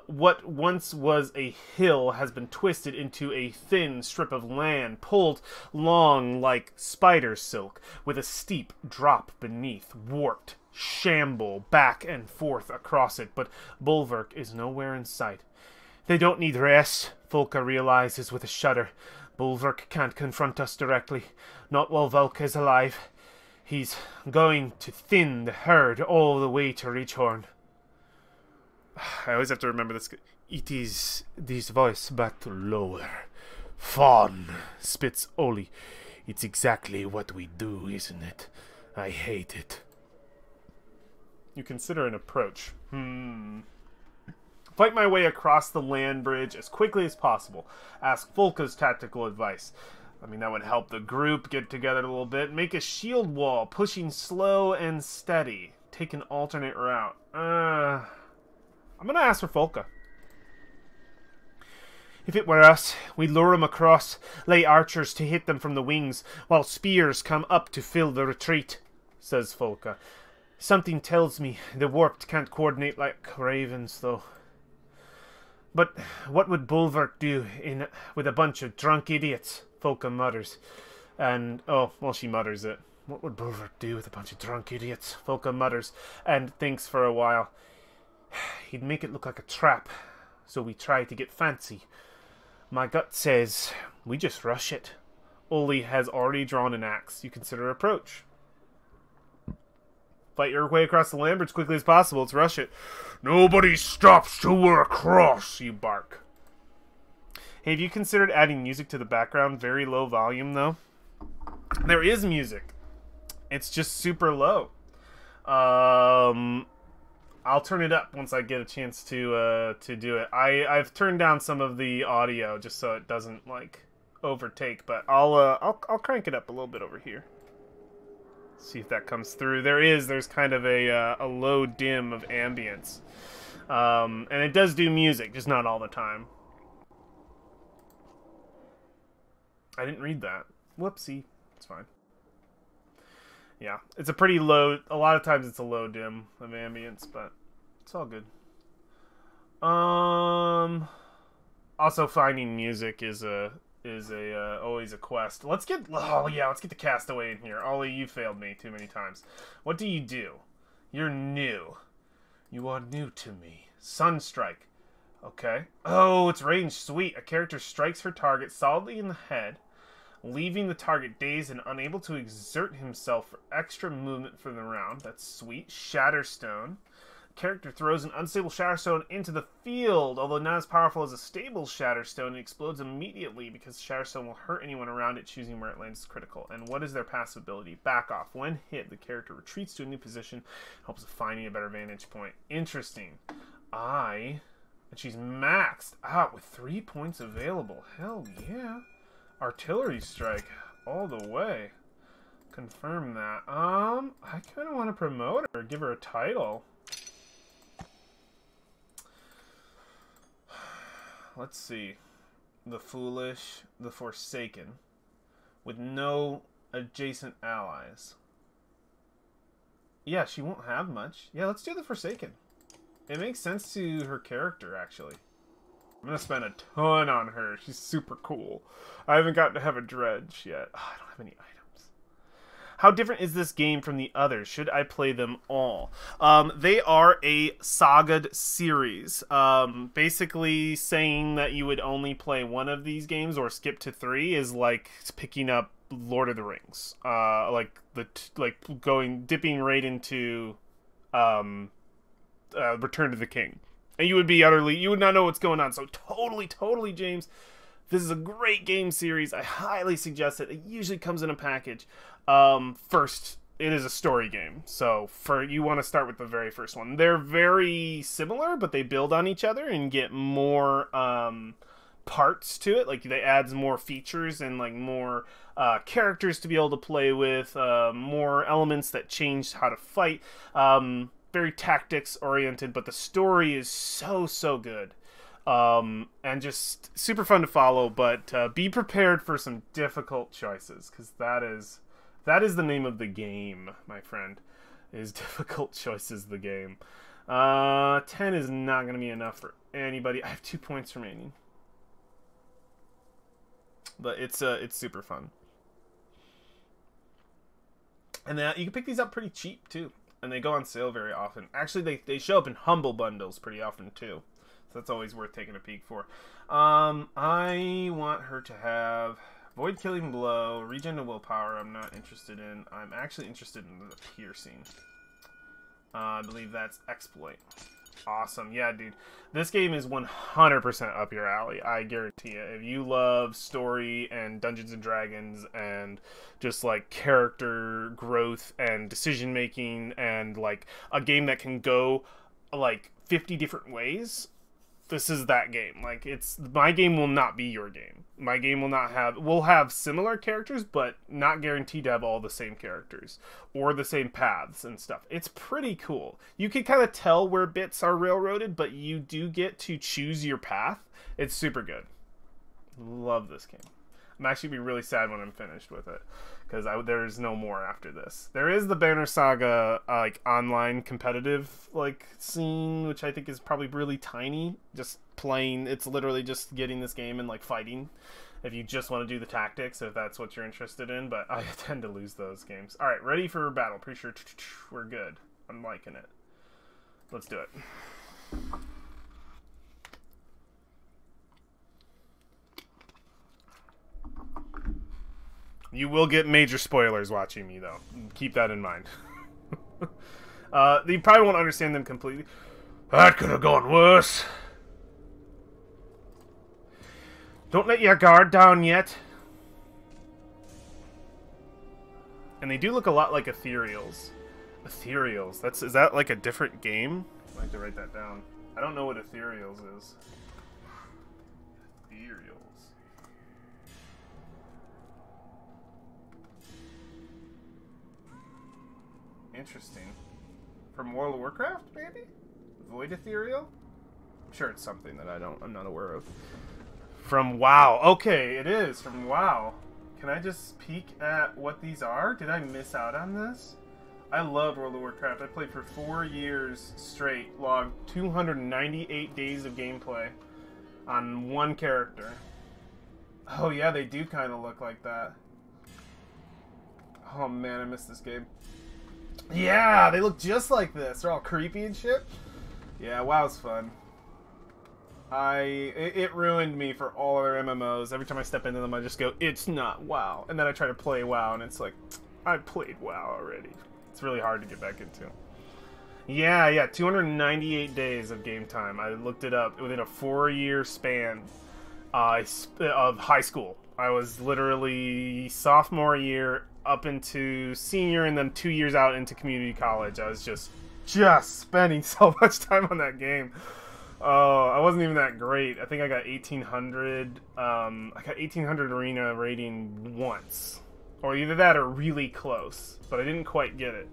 What once was a hill has been twisted into a thin strip of land, pulled long like spider silk, with a steep drop beneath, warped shamble back and forth across it, but Bulwark is nowhere in sight. They don't need rest, Folka realizes with a shudder. Bulwark can't confront us directly, not while Volk is alive. He's going to thin the herd all the way to Reachhorn. I always have to remember this. It is this voice, but lower. Fawn, spits Oli. It's exactly what we do, isn't it? I hate it. You consider an approach. Fight my way across the land bridge as quickly as possible. Ask Folka's tactical advice. I mean, that would help the group get together a little bit. Make a shield wall, pushing slow and steady. Take an alternate route. I'm gonna ask for Folka. If it were us, we'd lure them across, lay archers to hit them from the wings, while spears come up to fill the retreat, says Folka. Something tells me the warped can't coordinate like ravens, though. But what would Bulwark do with a bunch of drunk idiots? Folka mutters. And, oh, well, she mutters it. What would Bulwark do with a bunch of drunk idiots? Folka mutters, and thinks for a while. He'd make it look like a trap, so we try to get fancy. My gut says we just rush it. Oli has already drawn an axe. You consider approach. Fight your way across the land bridge as quickly as possible. Let's rush it. Nobody stops till we're across, you bark. Hey, have you considered adding music to the background? Very low volume, though. There is music. It's just super low. I'll turn it up once I get a chance to do it. I've turned down some of the audio just so it doesn't like overtake, but I'll crank it up a little bit over here. See if that comes through. There's kind of a low dim of ambience, and it does do music, just not all the time. I didn't read that. Whoopsie. It's fine. Yeah, it's a pretty low. A lot of times it's a low dim of ambience, but it's all good. Also finding music is always a quest. Let's get the Castaway in here. Ollie, you failed me too many times. What do? You're new. You are new to me. Sunstrike. Okay. Oh, it's range. Sweet. A character strikes her target solidly in the head, leaving the target dazed and unable to exert himself for extra movement for the round. That's sweet. Shatterstone. Character throws an unstable Shatterstone into the field. Although not as powerful as a stable Shatterstone, it explodes immediately because Shatterstone will hurt anyone around it, choosing where it lands is critical. And what is their passive ability? Back off. When hit, the character retreats to a new position, helps with finding a better vantage point. Interesting. And she's maxed out with 3 points available. Hell yeah. Artillery strike all the way. confirm that. I kind of want to promote her, give her a title. Let's see. The Foolish, the Forsaken, with no adjacent allies. Yeah, she won't have much. Yeah, let's do the Forsaken. It makes sense to her character, actually. I'm gonna spend a ton on her. She's super cool. I haven't gotten to have a dredge yet. Oh, I don't have any items. How different is this game from the others? Should I play them all? They are a Saga series. Basically saying that you would only play one of these games or skip to 3 is like picking up Lord of the Rings. Dipping right into Return to the King. And you would be you would not know what's going on. So totally, James, this is a great game series. I highly suggest it. It usually comes in a package. First, it is a story game. So you want to start with the very first one. They're very similar, but they build on each other and get more parts to it. Like, they adds more features and like more characters to be able to play with, more elements that change how to fight. Very tactics oriented, but the story is so good. And just super fun to follow, but be prepared for some difficult choices, because that is the name of the game, my friend, is difficult choices the game. 10 is not going to be enough for anybody. I have 2 points remaining. But it's super fun. And you can pick these up pretty cheap, too. And they go on sale very often. Actually, they show up in Humble Bundles pretty often, too. So that's always worth taking a peek for. I want her to have Void Killing Blow, Regen to Willpower I'm not interested in. I'm actually interested in the Piercing. I believe that's Exploit. Awesome. Yeah, dude. This game is 100% up your alley. I guarantee it. If you love story and Dungeons and Dragons and just like character growth and decision making and like a game that can go like 50 different ways, this is that game. Like, my game will not be your game. My game will have similar characters, but not guaranteed to have all the same characters or the same paths and stuff. It's pretty cool. You can kind of tell where bits are railroaded, but you do get to choose your path. It's super good. Love this game. I'm actually be really sad when I'm finished with it, because there's no more after this. There is the Banner Saga like online competitive like scene, which I think is probably really tiny. Just playing, it's literally just getting this game and like fighting. If you just want to do the tactics, if that's what you're interested in, but I tend to lose those games. All right, ready for battle? Pretty sure we're good. I'm liking it. Let's do it. You will get major spoilers watching me, though. Keep that in mind. You probably won't understand them completely. That could have gone worse. Don't let your guard down yet. And they do look a lot like Ethereals. Ethereals. Is that like a different game? I have to write that down. I don't know what Ethereals is. Ethereals. Interesting. From World of Warcraft, maybe? Void Ethereal? I'm sure it's something that I'm not aware of. From WoW. Okay, it is from WoW. Can I just peek at what these are? Did I miss out on this? I loved World of Warcraft. I played for 4 years straight, logged 298 days of gameplay on one character. Oh yeah, they do kind of look like that. Oh man, I missed this game. Yeah, they look just like this. They're all creepy and shit. Yeah, WoW's fun. It ruined me for all other MMOs. Every time I step into them, I just go, it's not WoW. And then I try to play WoW, and it's like, I played WoW already. It's really hard to get back into. Yeah, 298 days of game time. I looked it up within a 4-year span of high school. I was literally sophomore year up into senior, and then 2 years out into community college. I was just spending so much time on that game. Oh, I wasn't even that great. I think I got 1800. I got 1800 arena rating once. Or either that or really close. But I didn't quite get it.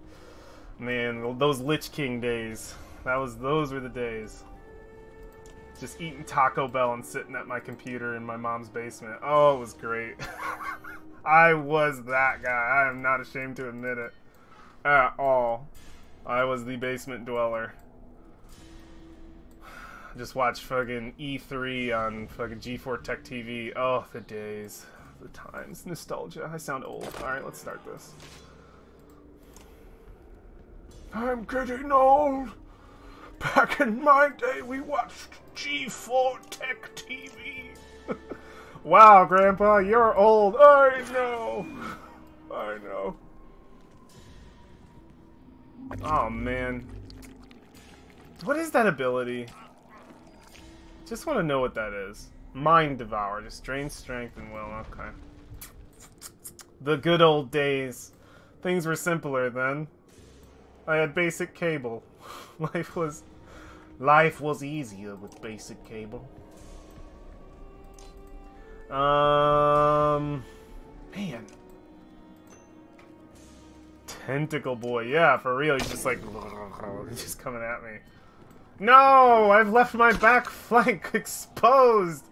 Man, those Lich King days. Those were the days. Just eating Taco Bell and sitting at my computer in my mom's basement. Oh, it was great. I was that guy. I am not ashamed to admit it. At all. I was the basement dweller. Just watch fucking E3 on fucking G4 Tech TV. Oh, the days. The times. Nostalgia. I sound old. Alright, let's start this. I'm getting old. Back in my day, we watched G4 Tech TV. Wow, Grandpa, you're old. I know. I know. Oh, man. What is that ability? Just want to know what that is. Mind Devour. Just drain strength and will. Okay. The good old days. Things were simpler then. I had basic cable. Life was easier with basic cable. Man. Tentacle boy. Yeah, for real. He's just like he's just coming at me. No! I've left my back flank exposed!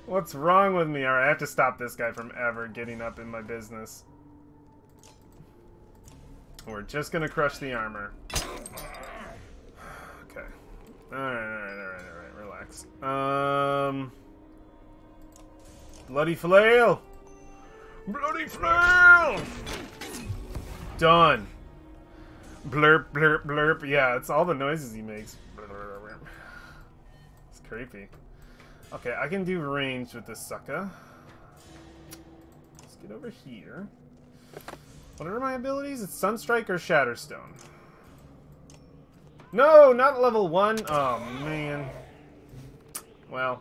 What's wrong with me? Alright, I have to stop this guy from ever getting up in my business. We're just gonna crush the armor. Okay. Alright, relax. Bloody flail! Bloody flail! Done. Blurp, blurp, blurp. Yeah, it's all the noises he makes. It's creepy. Okay, I can do range with this sucker. Let's get over here. What are my abilities? It's Sunstrike or Shatterstone. No, not level 1. Oh, man. Well,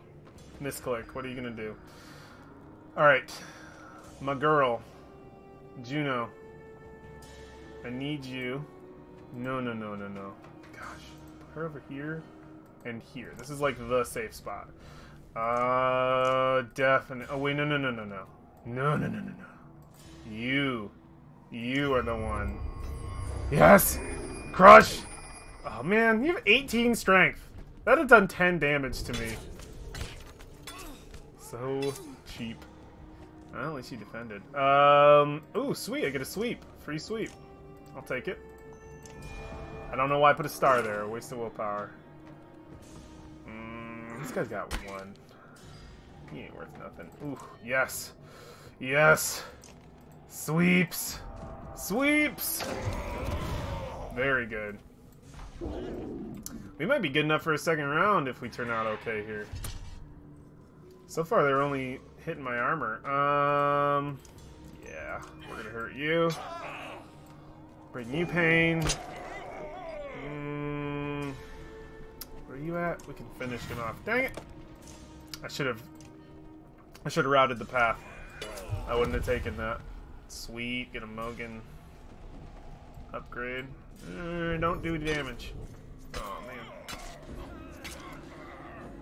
misclick. What are you gonna do? Alright. My girl. Juno. I need you. No. Gosh. Put her over here and here. This is like the safe spot. Definitely. Oh, wait, no. No. You are the one. Yes! Crush! Oh, man, you have 18 strength. That had done 10 damage to me. So cheap. Well, at least you defended. Ooh, sweet. I get a sweep. Free sweep. I'll take it. I don't know why I put a star there. A waste of willpower. This guy's got 1. He ain't worth nothing. Ooh, yes. Yes. Sweeps. Sweeps. Very good. We might be good enough for a second round if we turn out okay here. So far, they're only hitting my armor. Yeah. We're gonna hurt you. Bring you pain. Where are you at? We can finish him off. Dang it! I should have routed the path. I wouldn't have taken that. Sweet, get a Mogan. Upgrade. Don't do damage. Oh man.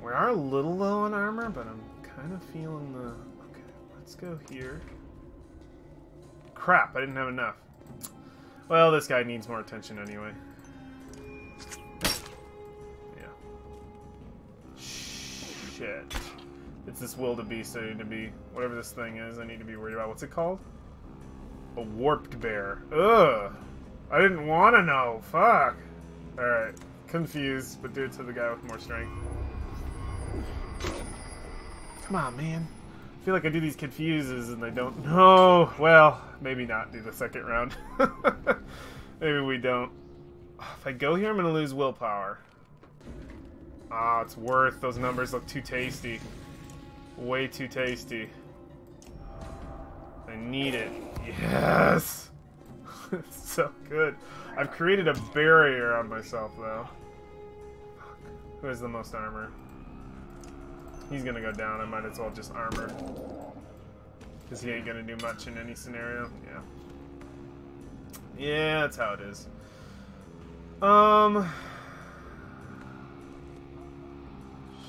We are a little low on armor, but I'm kind of feeling the. Okay, let's go here. Crap! I didn't have enough. Well, this guy needs more attention anyway. Shit. It's this wildebeest I need to be... Whatever this thing is, I need to be worried about. What's it called? A warped bear. Ugh. I didn't want to know. Fuck. Alright. Confused, but do it to the guy with more strength. Come on, man. I feel like I do these confuses and they don't... No! Well, maybe not do the second round. Maybe we don't. If I go here, I'm going to lose willpower. Ah, it's worth. Those numbers look too tasty. Way too tasty. I need it. Yes! It's so good. I've created a barrier on myself, though. Fuck. Who has the most armor? He's gonna go down. I might as well just armor. Because he ain't gonna do much in any scenario. Yeah. Yeah, that's how it is.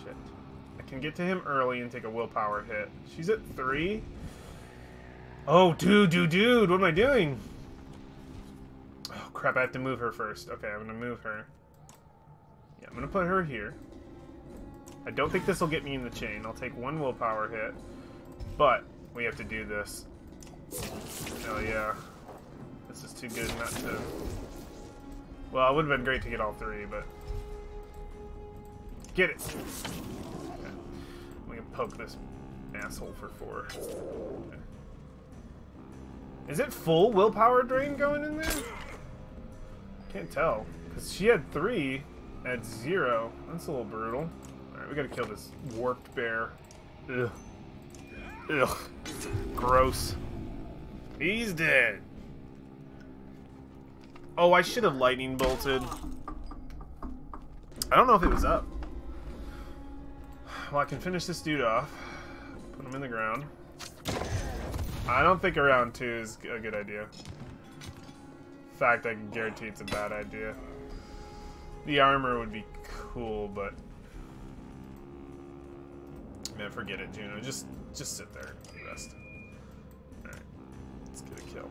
Shit. I can get to him early and take a willpower hit. She's at 3. Oh, dude, what am I doing? Oh, crap, I have to move her first. Okay, I'm gonna move her. Yeah, I'm gonna put her here. I don't think this will get me in the chain. I'll take one willpower hit. But, we have to do this. Hell yeah. This is too good not to... Well, it would have been great to get all three, but... Get it! Okay. We can poke this asshole for 4. Okay. Is it full willpower drain going in there? Can't tell. Because she had 3 at 0. That's a little brutal. Alright, we gotta kill this warped bear. Ugh. Ugh. Gross. He's dead. Oh, I should have lightning bolted. I don't know if it was up. Well, I can finish this dude off. Put him in the ground. I don't think a round 2 is a good idea. In fact, I can guarantee it's a bad idea. The armor would be cool, but... Man, forget it, Juno. Just sit there and rest. Alright. Let's get a kill.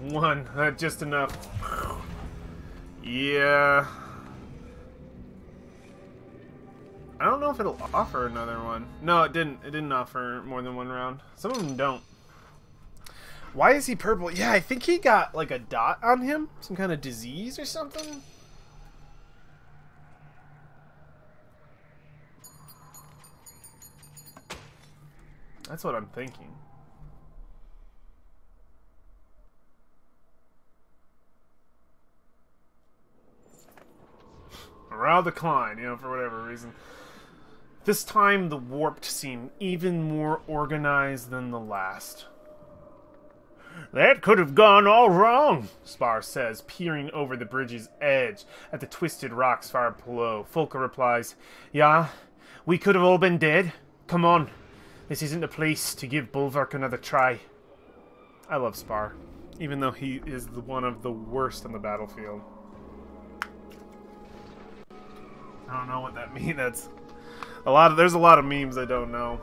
1. That's just enough. Yeah... I don't know if it'll offer another one. No, it didn't. It didn't offer more than 1 round. Some of them don't. Why is he purple? Yeah, I think he got like a dot on him. Some kind of disease or something. That's what I'm thinking. Morale decline, you know, for whatever reason. This time, the warped seem even more organized than the last. That could have gone all wrong, Spar says, peering over the bridge's edge at the twisted rocks far below. Folka replies, Yeah, we could have all been dead. Come on. This isn't the place to give Bulwark another try. I love Spar, even though he is one of the worst on the battlefield. I don't know what that means. That's a lot of. There's a lot of memes I don't know,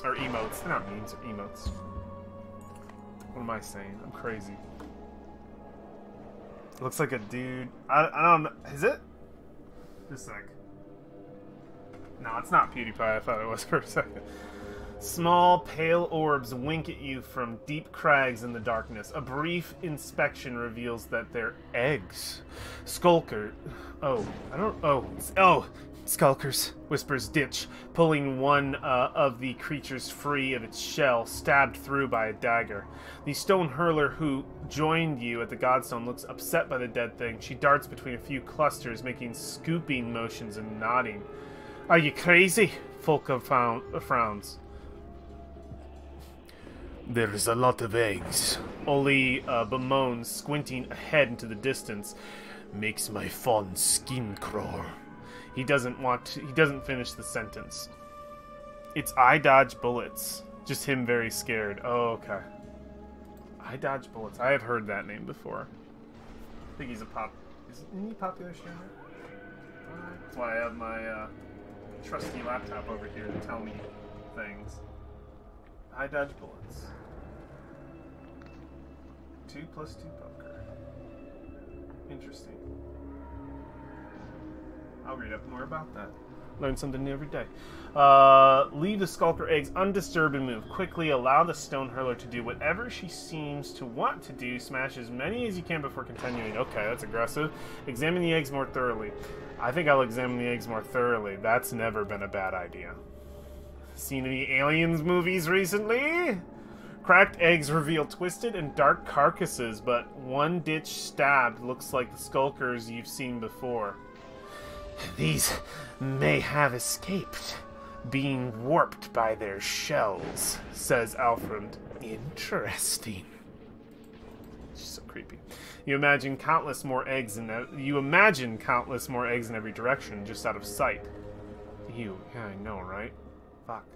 or emotes. They're not memes, they're emotes. What am I saying? I'm crazy. It looks like a dude. I don't know. Is it? Just a sec. No, it's not PewDiePie. I thought it was for a second. Small, pale orbs wink at you from deep crags in the darkness. A brief inspection reveals that they're eggs. Skulker. Oh, I don't... Oh, skulkers, whispers Ditch, pulling one of the creatures free of its shell, stabbed through by a dagger. The stone hurler who joined you at the Godstone looks upset by the dead thing. She darts between a few clusters, making scooping motions and nodding. Are you crazy? Folka frowns. There is a lot of eggs. Oli bemoans, squinting ahead into the distance. Makes my fond skin crawl. He doesn't finish the sentence. It's I dodge bullets. Just him very scared. Oh, okay. I dodge bullets. I have heard that name before. I think he's isn't he a popular streamer? That's why I have my trusty laptop over here to tell me things. I dodge bullets. 2 + 2 poker. Interesting. I'll read up more about that. Learn something new every day. Leave the Skulker eggs undisturbed and move quickly. Allow the Stone Hurler to do whatever she seems to want to do. Smash as many as you can before continuing. Okay, that's aggressive. Examine the eggs more thoroughly. I think I'll examine the eggs more thoroughly. That's never been a bad idea. Seen any Aliens movies recently? Cracked eggs reveal twisted and dark carcasses, but one Ditch stabbed looks like the skulkers you've seen before. These may have escaped, being warped by their shells, says Alfred. Interesting. She's so creepy. You imagine countless more eggs in every direction, just out of sight. Ew, yeah, I know, right? Fuck.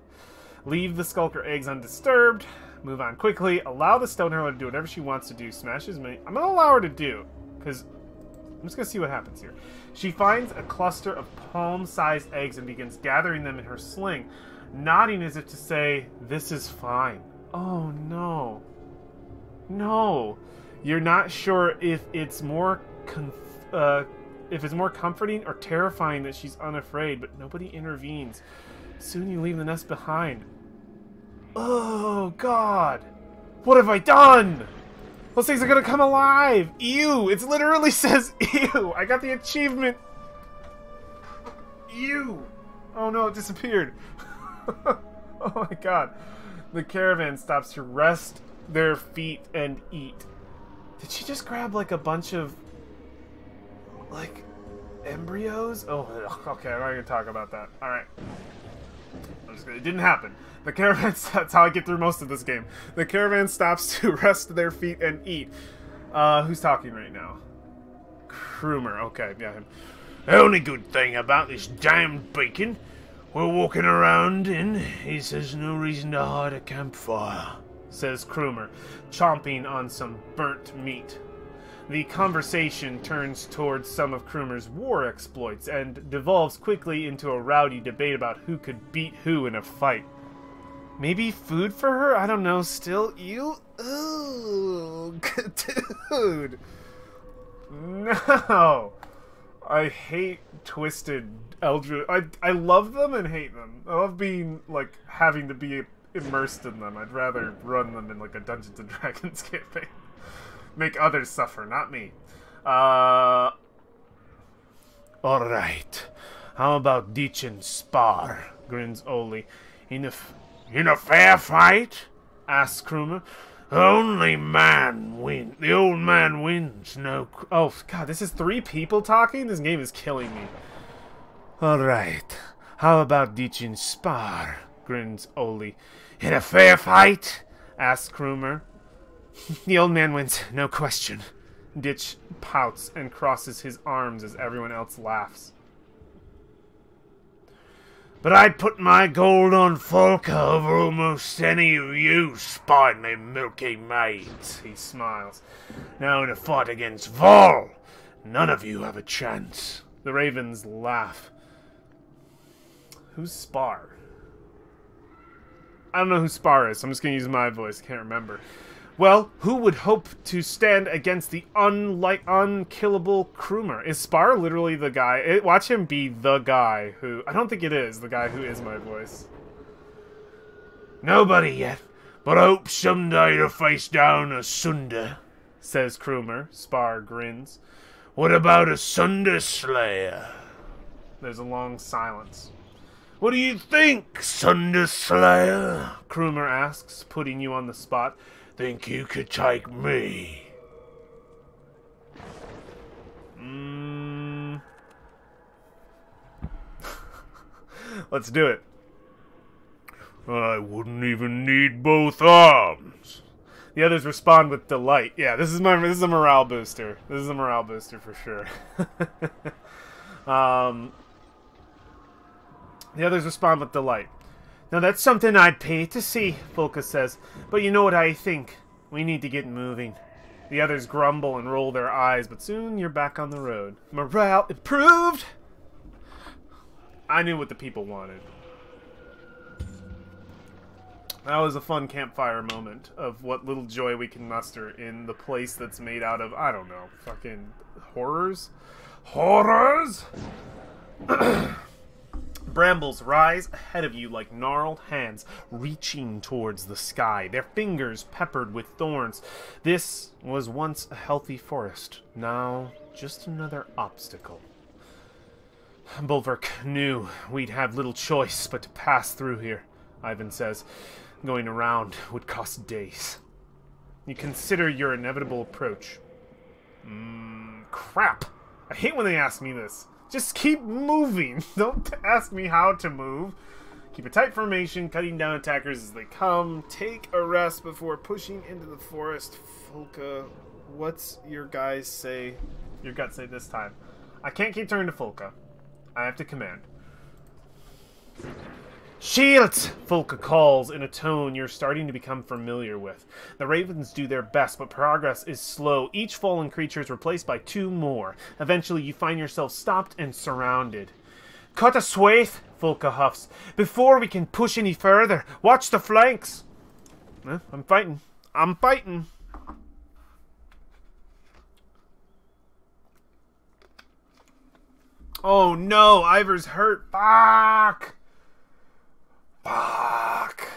Leave the Skulker eggs undisturbed. Move on quickly. Allow the Stone Hurler to do whatever she wants to do. Smash as many. I'm gonna allow her to do, because I'm just gonna see what happens here. She finds a cluster of palm-sized eggs and begins gathering them in her sling, nodding as if to say, "This is fine. Oh, no. No. You're not sure if it's more comforting or terrifying that she's unafraid, but nobody intervenes. Soon you leave the nest behind. Oh, God. What have I done? Those things are gonna come alive! Ew! It literally says ew! I got the achievement! Ew! Oh no, it disappeared. Oh my god. The caravan stops to rest their feet and eat. Did she just grab like a bunch of like embryos? Oh, okay, I'm not gonna talk about that. Alright. It didn't happen. The caravan, that's how I get through most of this game. The caravan stops to rest their feet and eat. Who's talking right now? Krumer, okay, yeah, him. The only good thing about this damned beacon we're walking around in is there's no reason to hide a campfire, says Krumer, chomping on some burnt meat. The conversation turns towards some of Krumer's war exploits and devolves quickly into a rowdy debate about who could beat who in a fight. Maybe food for her? I don't know. Still, you? Ooh, dude. No. I hate twisted eldritch. I love them and hate them. I love being, like, having to be immersed in them. I'd rather run them in, like, a Dungeons & Dragons campaign. Make others suffer, not me. Alright. How about ditching spar? Grins Oli. In a fair fight? Asks Krumer. Only man wins. The old man wins. No. Oh, God, this is 3 people talking? This game is killing me. Alright. How about ditching spar? Grins Oli. In a fair fight? Asks Krumer. The old man wins, no question. Ditch pouts and crosses his arms as everyone else laughs. But I'd put my gold on Folka over almost any of you spitely milky maids, he smiles. Now in a fight against Vol, none of you have a chance. The ravens laugh. Who's Spar? I don't know who Spar is, so I'm just gonna use my voice, can't remember. Well, who would hope to stand against the unkillable Krumer? Is Spar literally the guy? Watch him be the guy who... I don't think it is the guy who is my voice. Nobody yet, but I hope someday to face down a Sunder, says Krumer. Spar grins. What about a Sunder Slayer? There's a long silence. What do you think, Sunder Slayer? Krumer asks, putting you on the spot. Think you could take me? Let's do it. I wouldn't even need both arms. The others respond with delight. Yeah, this is a morale booster. This is a morale booster for sure. The others respond with delight. Now that's something I'd pay to see, Volka says. But you know what I think? We need to get moving. The others grumble and roll their eyes, but soon you're back on the road. Morale improved! I knew what the people wanted. That was a fun campfire moment of what little joy we can muster in the place that's made out of, I don't know, fucking horrors? Horrors? Brambles rise ahead of you like gnarled hands reaching towards the sky, their fingers peppered with thorns. This was once a healthy forest, now just another obstacle. Bulwark knew we'd have little choice but to pass through here, Ivan says. Going around would cost days. You consider your inevitable approach. Crap. I hate when they ask me this. Just keep moving. Don't ask me how to move. Keep a tight formation, cutting down attackers as they come. Take a rest before pushing into the forest. Folka, what's your guys say? Your gut say this time. I can't keep turning to Folka. I have to command. Shields! Folka calls in a tone you're starting to become familiar with. The ravens do their best, but progress is slow. Each fallen creature is replaced by 2 more. Eventually, you find yourself stopped and surrounded. Cut a swathe, Folka huffs. Before we can push any further, watch the flanks. I'm fighting. I'm fighting. Oh no, Ivor's hurt. Fuck. Fuck.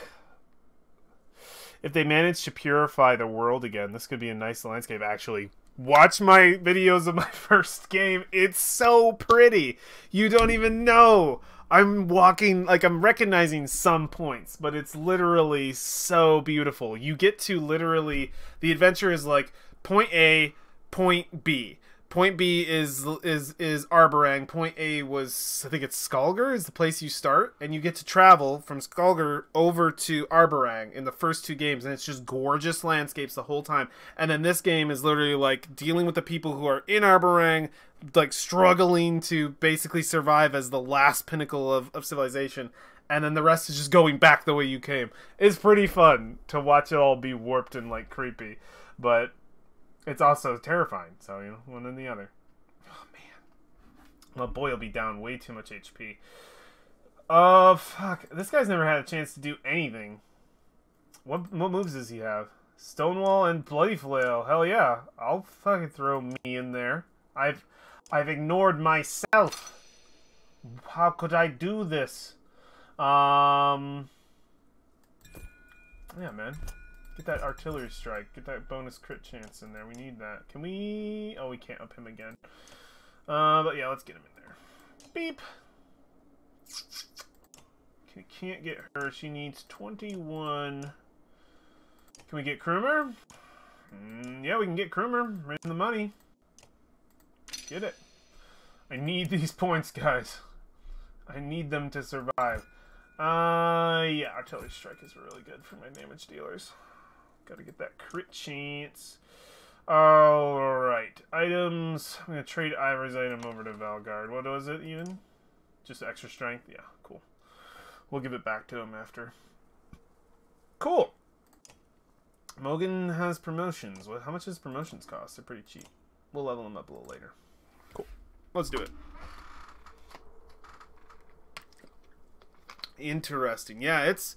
If they manage to purify the world again, this could be a nice landscape. Actually, watch my videos of my first game. It's so pretty. You don't even know. I'm walking, like, I'm recognizing some points, but it's literally so beautiful. You get to literally, the adventure is like point A, point B. Point B is Arborang. Point A was, I think it's Skalgar is the place you start, and you get to travel from Skalgar over to Arborang in the first 2 games, and it's just gorgeous landscapes the whole time. And then this game is literally like dealing with the people who are in Arborang, like struggling to basically survive as the last pinnacle of civilization, and then the rest is just going back the way you came. It's pretty fun to watch it all be warped and like creepy, but it's also terrifying, so, you know, one and the other. Oh, man. My boy will be down way too much HP. Oh, fuck. This guy's never had a chance to do anything. What moves does he have? Stonewall and Bloody Flail. Hell yeah. I'll fucking throw me in there. I've ignored myself. How could I do this? Yeah, man. Get that artillery strike. Get that bonus crit chance in there. We need that. Can we... Oh, we can't up him again. But yeah, let's get him in there. Beep. Can't get her. She needs 21. Can we get Krumer? Yeah, we can get Krumer. Right in the money. Get it. I need these points, guys. I need them to survive. Yeah, artillery strike is really good for my damage dealers. Gotta get that crit chance. Alright. Items. I'm gonna trade Ivor's item over to Valgard. What was it even? Just extra strength? Yeah, cool. We'll give it back to him after. Cool. Mogan has promotions. How much does promotions cost? They're pretty cheap. We'll level them up a little later. Cool. Let's do it. Interesting. Yeah, it's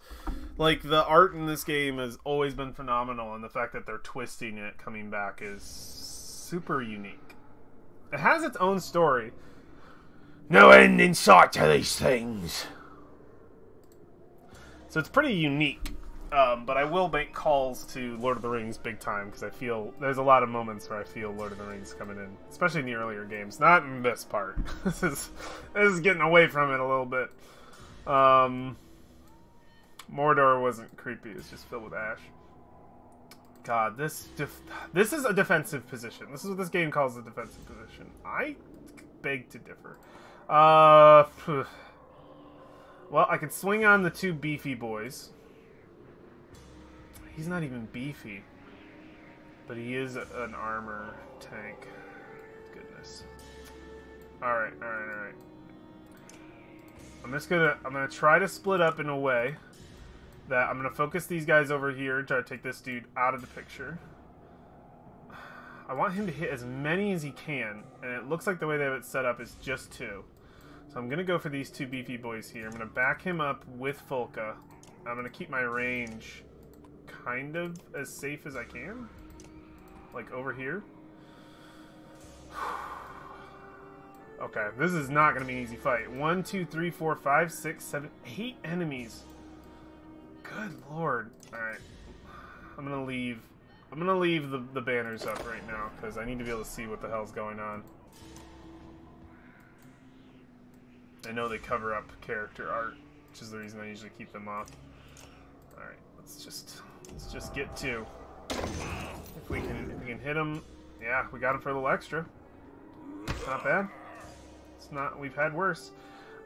like the art in this game has always been phenomenal, and the fact that they're twisting it coming back is super unique. It has its own story. No end in sight to these things. So it's pretty unique. But I will make calls to Lord of the Rings big time, because I feel there's a lot of moments where I feel Lord of the Rings coming in, especially in the earlier games. Not in this part. This is getting away from it a little bit. Mordor wasn't creepy. It's just filled with ash. God, this is a defensive position. This is what this game calls a defensive position. I beg to differ. Well, I could swing on the 2 beefy boys. He's not even beefy, but he is an armor tank. Goodness. Alright. I'm gonna try to split up in a way that I'm gonna focus these guys over here, try to take this dude out of the picture. I want him to hit as many as he can, and it looks like the way they have it set up is just 2. So I'm gonna go for these 2 beefy boys here. I'm gonna back him up with Folka. I'm gonna keep my range kind of as safe as I can. Like over here. Okay, this is not going to be an easy fight. 1, 2, 3, 4, 5, 6, 7, 8 enemies. Good lord. Alright. I'm going to leave the banners up right now, because I need to be able to see what the hell's going on. I know they cover up character art, which is the reason I usually keep them off. Alright, let's just get 2. If we can hit them. Yeah, we got him for a little extra. It's not bad. It's not, we've had worse.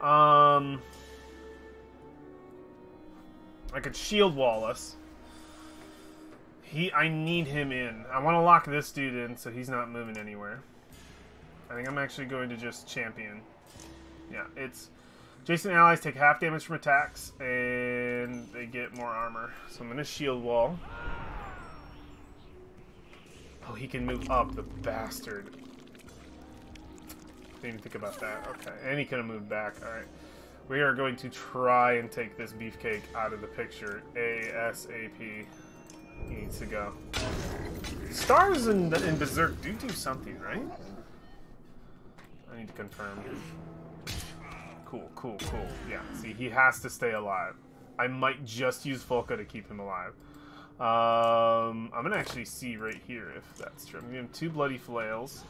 I could shield wall us. I need him in. I want to lock this dude in so he's not moving anywhere. I think I'm actually going to just champion. Yeah, it's adjacent allies take half damage from attacks and they get more armor. So I'm going to shield wall. Oh, he can move up, the bastard. Didn't even think about that. Okay, and he could have moved back. Alright. We are going to try and take this beefcake out of the picture ASAP. He needs to go. Stars in Berserk do something, right? I need to confirm. Cool, cool, cool. Yeah, see, he has to stay alive. I might just use Volca to keep him alive. I'm gonna actually see right here if that's true. I'm gonna give him 2 bloody flails.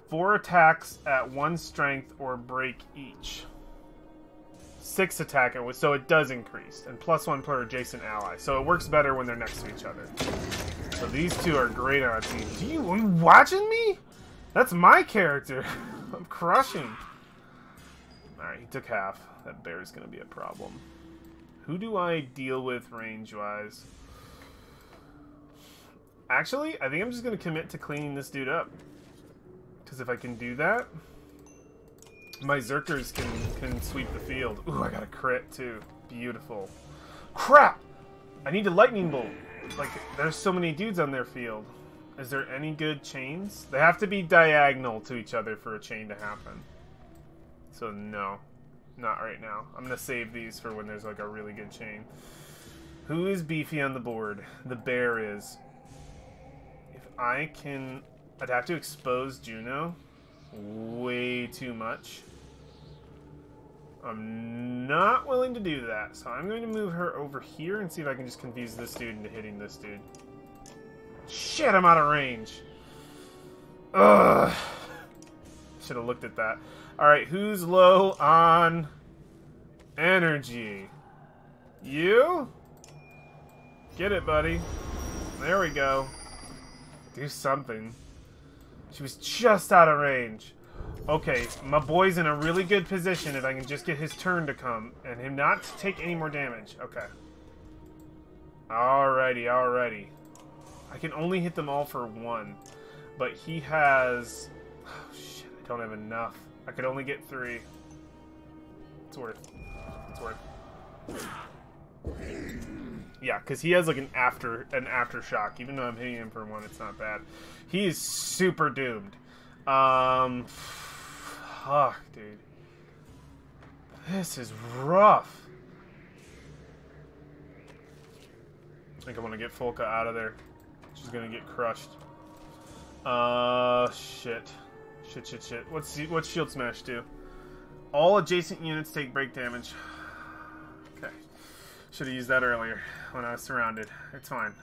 4 attacks at 1 strength or break each. 6 attack, so it does increase. And +1 per adjacent ally. So it works better when they're next to each other. So these 2 are great on a team. Are you watching me? That's my character. I'm crushing. Alright, he took half. That bear's gonna be a problem. Who do I deal with range-wise? Actually, I think I'm just gonna commit to cleaning this dude up. Because if I can do that, my Zerkers can sweep the field. Ooh, I got a crit too. Beautiful. Crap! I need a lightning bolt. Like, there's so many dudes on their field. Is there any good chains? They have to be diagonal to each other for a chain to happen. So no, not right now. I'm gonna save these for when there's like a really good chain. Who is beefy on the board? The bear is. If I can... I'd have to expose Juno. Way too much. I'm not willing to do that, so I'm going to move her over here and see if I can just confuse this dude into hitting this dude. Shit, I'm out of range. Ugh. Should have looked at that. Alright, who's low on energy? You? Get it, buddy. There we go. Do something. She was just out of range. Okay, my boy's in a really good position if I can just get his turn to come and him not to take any more damage. Okay. Alrighty, alrighty. I can only hit them all for 1. But he has... Oh, shit, I don't have enough. I could only get 3. It's worth. It's worth. Yeah, because he has like an aftershock. Even though I'm hitting him for 1, it's not bad. He is super doomed. Fuck, dude. This is rough. I think I want to get Volca out of there. She's gonna get crushed. Shit. Shit. What's Shield Smash do? All adjacent units take break damage. Okay. Should have used that earlier when I was surrounded. It's fine.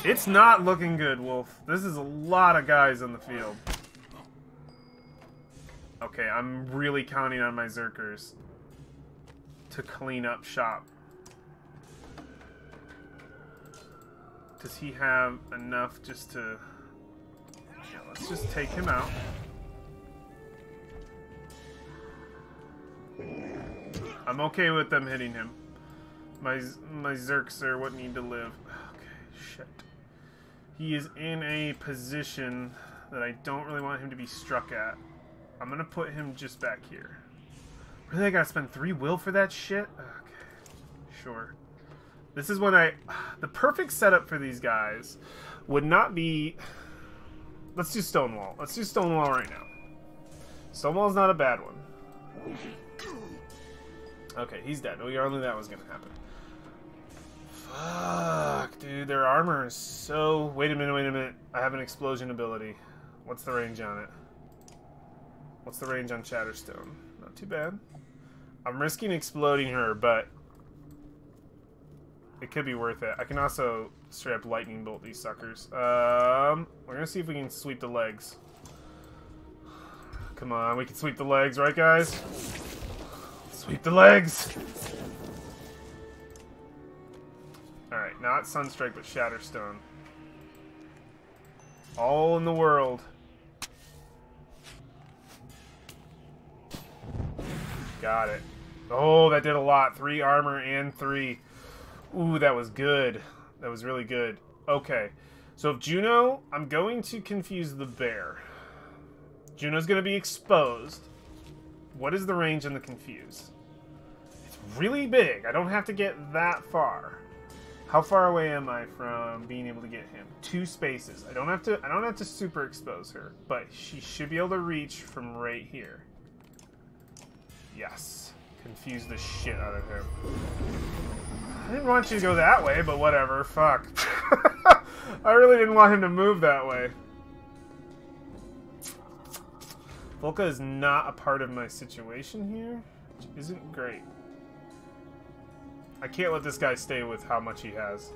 It's not looking good, Wolf. This is a lot of guys on the field. Okay, I'm really counting on my Zerkers to clean up shop. Does he have enough just to... Yeah, let's just take him out. I'm okay with them hitting him. My Zerks are what need to live. Okay, shit. He is in a position that I don't really want him to be struck at. I'm gonna put him just back here. Really, I gotta spend 3 will for that shit? Okay, sure. This is when the perfect setup for these guys would not be... Let's do Stonewall. Let's do Stonewall right now. Stonewall's not a bad one. Okay, he's dead. We all knew that was gonna happen. Fuck, dude, their armor is so... Wait a minute. I have an explosion ability. What's the range on it? What's the range on Shatterstone? Not too bad. I'm risking exploding her, but it could be worth it. I can also straight up lightning bolt these suckers. We're gonna see if we can sweep the legs. Come on, we can sweep the legs, right, guys? Sweep the legs! Alright, not Sunstrike, but Shatterstone. All in the world. Got it. Oh, that did a lot. 3 armor and 3. Ooh, that was good. That was really good. Okay. So if Juno... I'm going to confuse the bear. Juno's going to be exposed. What is the range on the confuse? It's really big. I don't have to get that far. How far away am I from being able to get him? 2 spaces. I don't have to super expose her, but she should be able to reach from right here. Yes. Confuse the shit out of him. I didn't want you to go that way, but whatever. Fuck. I really didn't want him to move that way. Volka is not a part of my situation here, which isn't great. I can't let this guy stay with how much he has.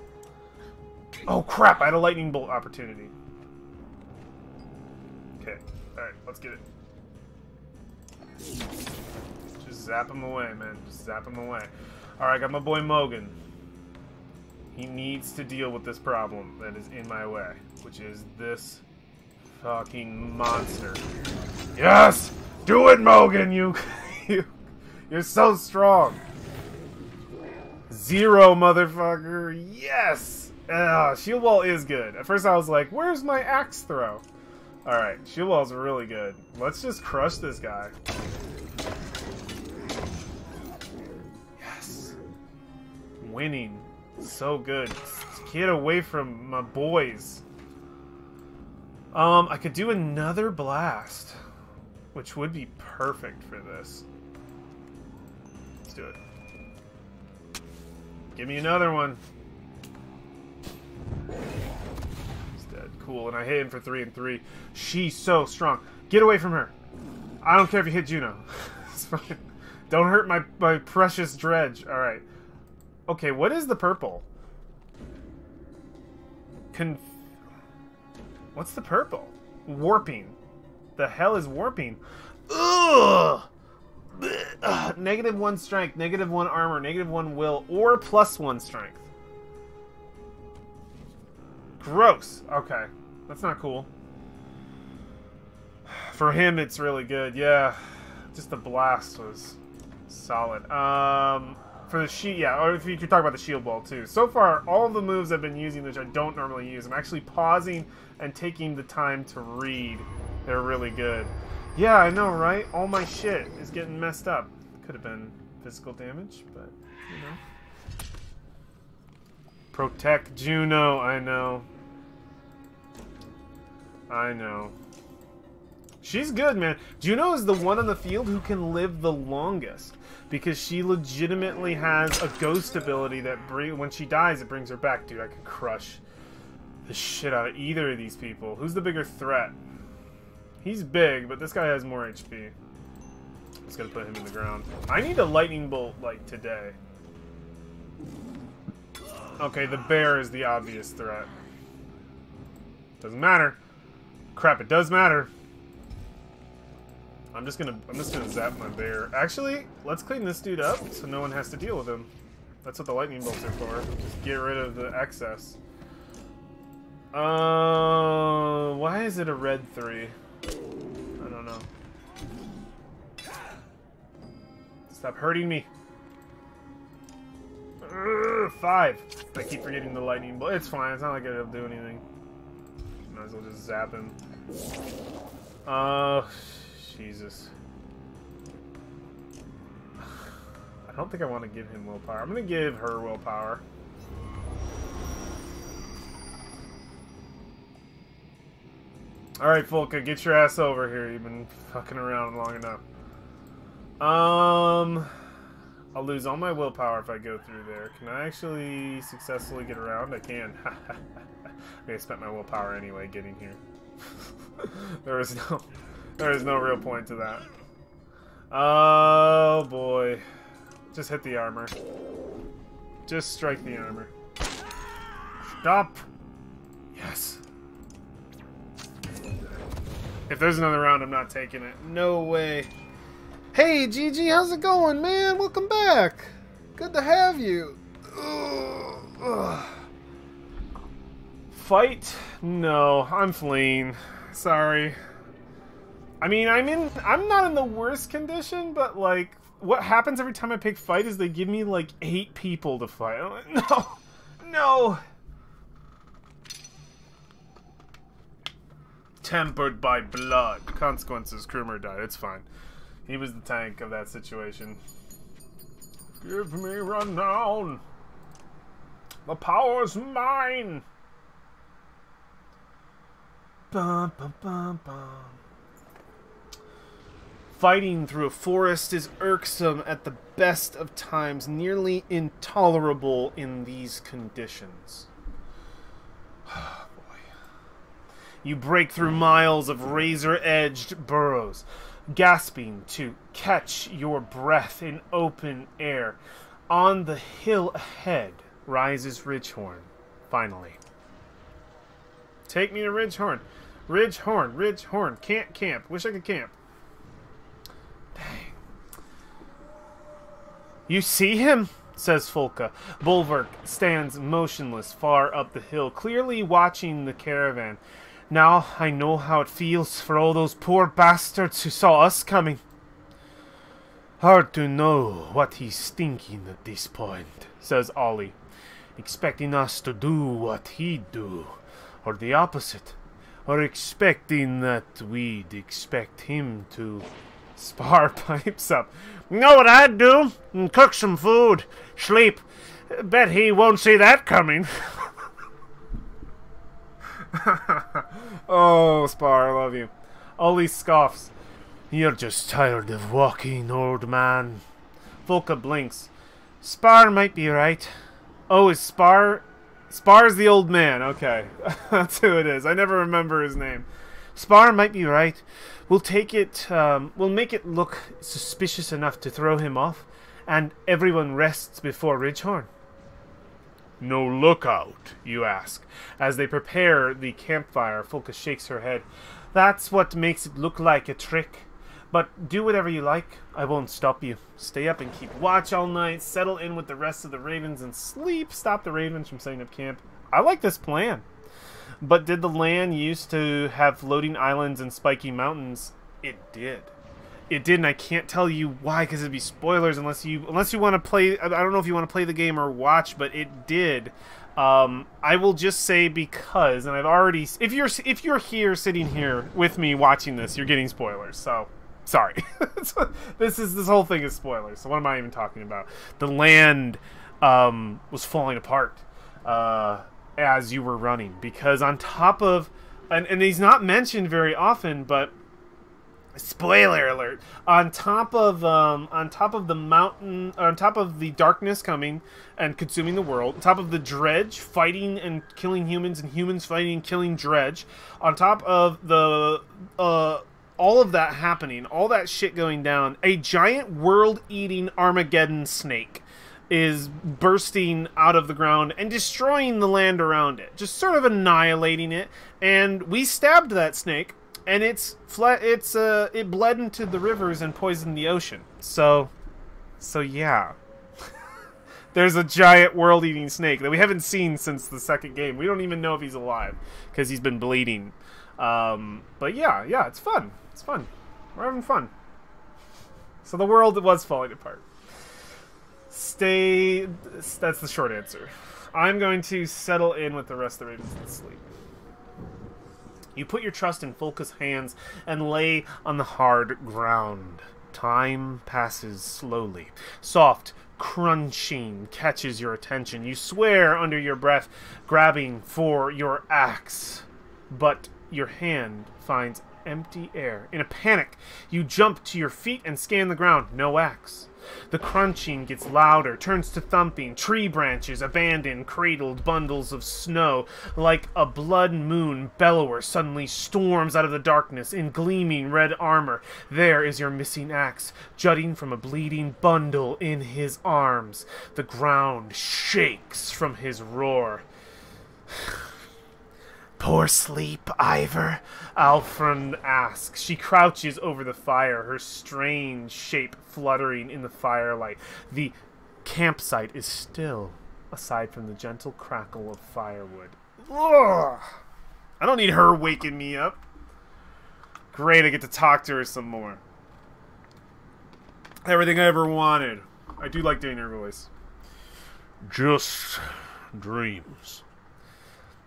Oh crap, I had a lightning bolt opportunity. Okay, alright, let's get it. Just zap him away, man. Just zap him away. Alright, I got my boy Mogan. He needs to deal with this problem that is in my way, which is this fucking monster. Yes! Do it, Mogan! You're so strong. 0, motherfucker. Yes! Shield Wall is good. At first I was like, where's my axe throw? Alright, Shield Wall's really good. Let's just crush this guy. Yes. Winning. So good. Get away from my boys. I could do another blast, which would be perfect for this. Let's do it. Give me another one. He's dead. Cool, and I hit him for 3 and 3. She's so strong. Get away from her. I don't care if you hit Juno. It's fine. Don't hurt my precious dredge. Alright. Okay, what is the purple? What's the purple? Warping. The hell is warping? Ugh! -1 strength, -1 armor, -1 will, or +1 strength. Gross. Okay. That's not cool. For him, it's really good. Yeah. Just the blast was solid. For the shield, yeah, or if you could talk about the shield wall too. So far, all of the moves I've been using, which I don't normally use, I'm actually pausing and taking the time to read. They're really good. Yeah, I know, right? All my shit is getting messed up. Could have been physical damage, but, you know. Protect Juno, I know. I know. She's good, man. Juno is the one on the field who can live the longest. Because she legitimately has a ghost ability that when she dies, it brings her back. Dude, I could crush the shit out of either of these people. Who's the bigger threat? He's big, but this guy has more HP. Just gotta put him in the ground. I need a lightning bolt, like, today. Okay, the bear is the obvious threat. Doesn't matter. Crap, it does matter. I'm just gonna zap my bear. Actually, let's clean this dude up so no one has to deal with him. That's what the lightning bolts are for. Just get rid of the excess. Why is it a red 3? I don't know. Stop hurting me. 5. I keep forgetting the lightning bolt. It's fine. It's not like it'll do anything. Might as well just zap him. Jesus. I don't think I want to give him willpower. I'm going to give her willpower. Alright, Volka, get your ass over here. You've been fucking around long enough. I'll lose all my willpower if I go through there. Can I actually successfully get around? I can. I spent my willpower anyway getting here. There is no real point to that. Oh boy. Just hit the armor. Just strike the armor. Stop! Yes. If there's another round, I'm not taking it. No way. Hey, Gigi, how's it going, man? Welcome back. Good to have you. Ugh. Fight? No, I'm fleeing. Sorry. I mean, I'm not in the worst condition, but like, what happens every time I pick fight is they give me like 8 people to fight. I'm like, no, no. Tempered by blood. Consequences, Krumer died. It's fine. He was the tank of that situation. Give me renown. The power's mine. Bum, bum, bum, bum. Fighting through a forest is irksome at the best of times, nearly intolerable in these conditions. You break through miles of razor-edged burrows, gasping to catch your breath in open air. On the hill ahead rises Ridgehorn, finally. Take me to Ridgehorn. Ridgehorn, Ridgehorn. Can't camp. Wish I could camp. Dang. You see him? Says Folka. Bulwark stands motionless far up the hill, clearly watching the caravan. Now I know how it feels for all those poor bastards who saw us coming. Hard to know what he's thinking at this point, says Ollie. Expecting us to do what he'd do, or the opposite, or expecting that we'd expect him to. Spar pipes up. Know what I'd do? Cook some food. Sleep. Bet he won't see that coming. Oh, Spar, I love you. Ollie scoffs. You're just tired of walking, old man. Volka blinks. Spar might be right. Oh, is Spar... Spar's the old man. Okay. That's who it is. I never remember his name. Spar might be right. We'll take it, we'll make it look suspicious enough to throw him off, and everyone rests before Ridgehorn. No lookout, you ask. As they prepare the campfire, Folka shakes her head. That's what makes it look like a trick. But do whatever you like. I won't stop you. Stay up and keep watch all night. Settle in with the rest of the ravens and sleep. Stop the ravens from setting up camp. I like this plan. But did the land used to have floating islands and spiky mountains? It did. It did, and I can't tell you why, because it'd be spoilers unless you want to play. I don't know if you want to play the game or watch, but it did. I will just say because, and I've already. If you're here sitting here with me watching this, you're getting spoilers. So sorry. This whole thing is spoilers. So what am I even talking about? The land was falling apart as you were running, because on top of, and he's not mentioned very often, but. Spoiler alert! On top of the mountain, on top of the darkness coming and consuming the world, on top of the dredge fighting and killing humans, and humans fighting and killing dredge, on top of the all of that happening, all that shit going down, a giant world-eating Armageddon snake is bursting out of the ground and destroying the land around it, just sort of annihilating it. And we stabbed that snake. And it bled into the rivers and poisoned the ocean. So yeah. There's a giant world-eating snake that we haven't seen since the second game. We don't even know if he's alive because he's been bleeding. But yeah, it's fun. It's fun. We're having fun. So the world was falling apart. That's the short answer. I'm going to settle in with the rest of the ravens and sleep. You put your trust in Folka's hands and lay on the hard ground. Time passes slowly. Soft crunching catches your attention. You swear under your breath, grabbing for your axe. But your hand finds empty air. In a panic, you jump to your feet and scan the ground. No axe. The crunching gets louder, turns to thumping. Tree branches, abandoned, cradled bundles of snow. Like a blood moon bellower suddenly storms out of the darkness in gleaming red armor. There is your missing axe, jutting from a bleeding bundle in his arms. The ground shakes from his roar. Poor sleep, Ivor? Alfred asks. She crouches over the fire, her strange shape fluttering in the firelight. The campsite is still, aside from the gentle crackle of firewood. Ugh! I don't need her waking me up. Great, I get to talk to her some more. Everything I ever wanted. I do like doing her voice. Just dreams.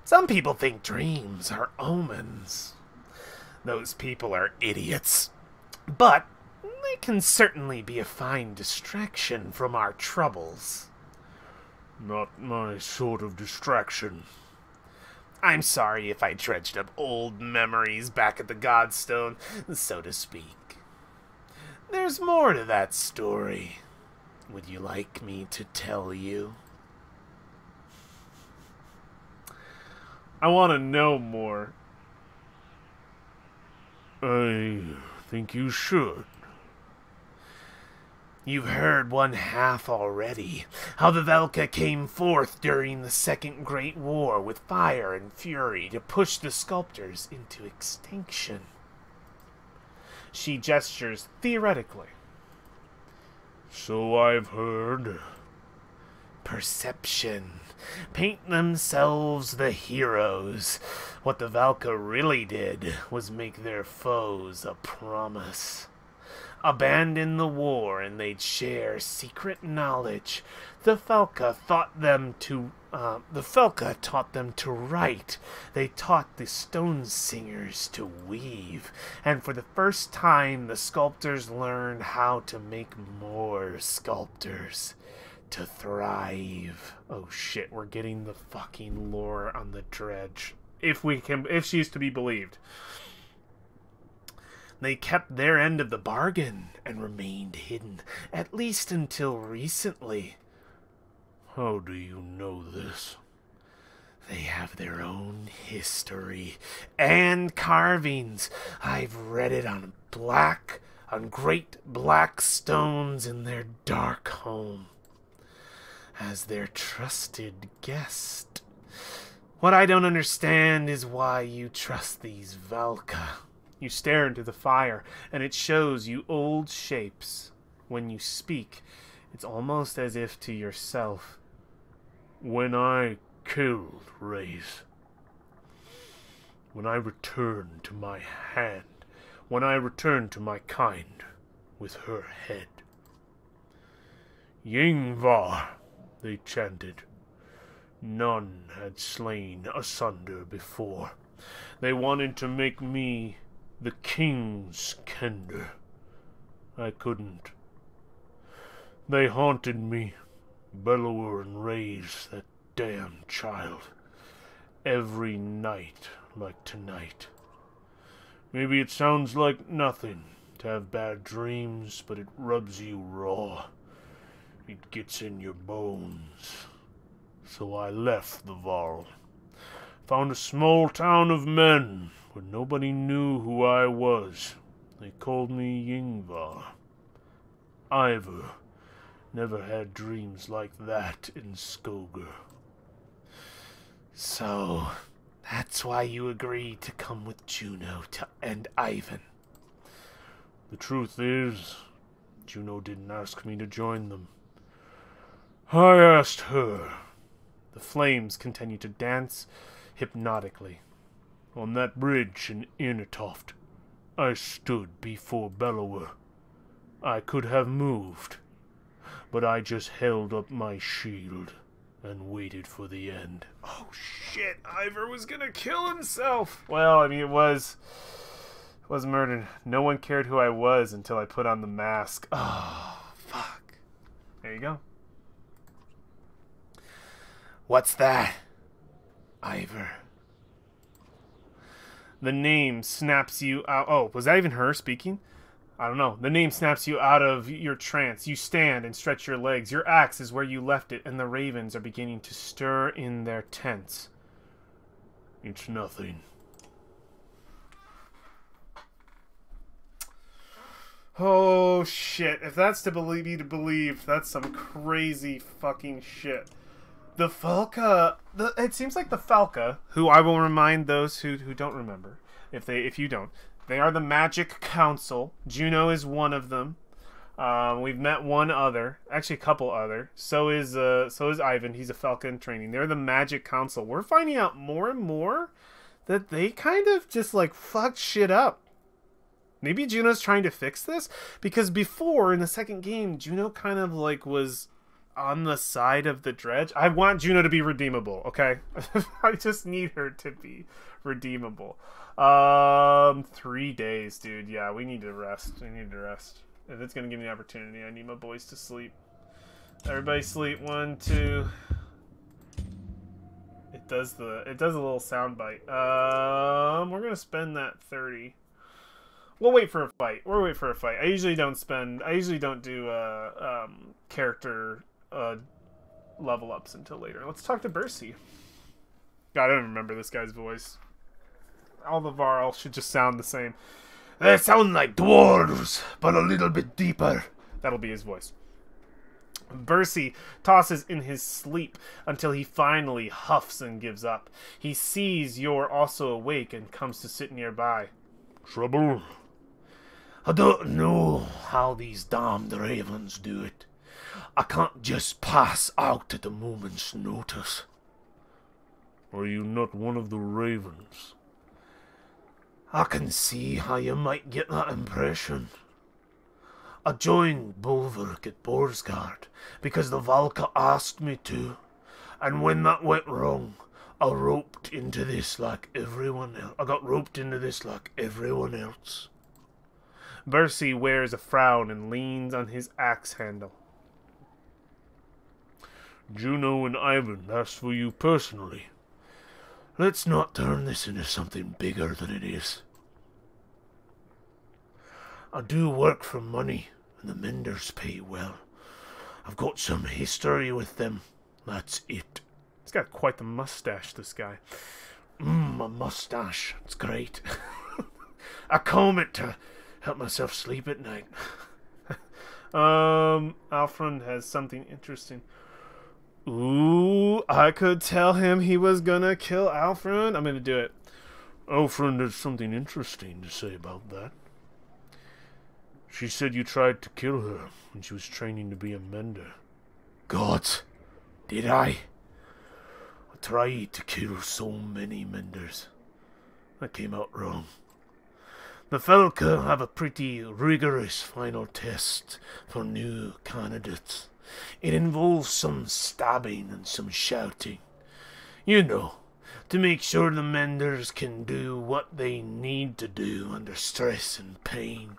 Some people think dreams are omens. Those people are idiots. But they can certainly be a fine distraction from our troubles. Not my sort of distraction. I'm sorry if I dredged up old memories back at the Godstone, so to speak. There's more to that story. Would you like me to tell you? I want to know more. I think you should. You've heard one half already. How the Velka came forth during the Second Great War with fire and fury to push the sculptors into extinction. She gestures theoretically. So I've heard. Perception. Paint themselves the heroes. What the Valka really did was make their foes a promise. Abandon the war and they'd share secret knowledge. The Felka taught them to write. They taught the stone singers to weave. And for the first time, the sculptors learned how to make more sculptors to thrive. Oh shit, we're getting the fucking lore on the dredge. If she's to be believed. They kept their end of the bargain and remained hidden, at least until recently. How do you know this? They have their own history and carvings. I've read it on great black stones in their dark home. As their trusted guest. What I don't understand is why you trust these Valka. You stare into the fire, and it shows you old shapes. When you speak, it's almost as if to yourself. When I killed Reyes. When I returned to my hand. When I returned to my kind with her head. Yingvar, they chanted. None had slain asunder before. They wanted to make me the king's kender. I couldn't. They haunted me, Bellower and Reyes, that damn child, every night like tonight. Maybe it sounds like nothing to have bad dreams, but it rubs you raw. It gets in your bones. So I left the Varl. Found a small town of men where nobody knew who I was. They called me Yngvar. Ivor never had dreams like that in Skoger. So, that's why you agreed to come with Juno and Ivan. The truth is, Juno didn't ask me to join them. I asked her. The flames continue to dance hypnotically. On that bridge in Innertoft, I stood before Bellower. I could have moved, but I just held up my shield and waited for the end. Oh shit, Ivor was gonna kill himself! Well, I mean, it was murdered. No one cared who I was until I put on the mask. Oh, fuck. There you go. What's that? Ivor. The name snaps you out. Oh, was that even her speaking? I don't know. The name snaps you out of your trance. You stand and stretch your legs. Your axe is where you left it, and the ravens are beginning to stir in their tents. It's nothing. Oh, shit. If that's to believe, that's some crazy fucking shit. The Falca, it seems like the Falca, who I will remind those who don't remember, if you don't, they are the Magic Council. Juno is one of them. We've met one other, actually a couple other. So is Ivan. He's a Falca in training. They're the Magic Council. We're finding out more and more that they kind of just like fucked shit up. Maybe Juno's trying to fix this, because before in the second game, Juno kind of like was on the side of the dredge. I want Juno to be redeemable, okay? I just need her to be redeemable. 3 days, dude. Yeah, we need to rest. We need to rest. If it's gonna give me an opportunity, I need my boys to sleep. Everybody sleep. 1, 2. It does a little sound bite. We're gonna spend that 30. We'll wait for a fight. We'll wait for a fight. I usually don't do character level ups until later. Let's talk to Bercy. God, I don't remember this guy's voice. All the Varl should just sound the same. They sound like dwarves, but a little bit deeper. That'll be his voice. Bercy tosses in his sleep until he finally huffs and gives up. He sees you're also awake and comes to sit nearby. Trouble? I don't know how these damned ravens do it. I can't just pass out at a moment's notice. Are you not one of the ravens? I can see how you might get that impression. I joined Bolverk at Borsgard because the Valka asked me to, and when that went wrong, I got roped into this like everyone else. Bercy wears a frown and leans on his axe handle. Juno and Ivan asked for you personally. Let's not turn this into something bigger than it is. I do work for money, and the Menders pay well. I've got some history with them. That's it. He's got quite the mustache, this guy. A mustache. It's great. I comb it to help myself sleep at night. Alfred has something interesting. Ooh, I could tell him he was gonna kill Alfred. I'm gonna do it. Alfred has something interesting to say about that. She said you tried to kill her when she was training to be a mender. God, did I? I tried to kill so many menders. That came out wrong. The Falca have a pretty rigorous final test for new candidates. It involves some stabbing and some shouting. You know, to make sure the menders can do what they need to do under stress and pain.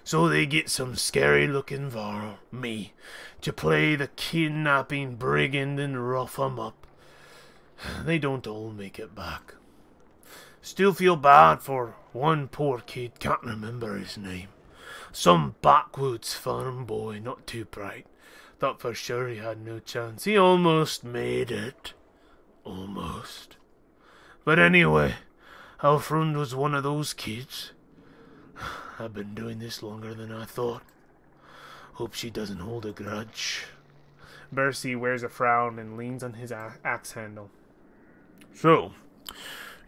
So they get some scary-looking Varl, me, to play the kidnapping brigand and rough 'em up. They don't all make it back. Still feel bad for one poor kid, can't remember his name. Some backwoods farm boy, not too bright. Thought for sure he had no chance. He almost made it. Almost. But anyway, Alfred was one of those kids. I've been doing this longer than I thought. Hope she doesn't hold a grudge. Bercy wears a frown and leans on his axe handle. So,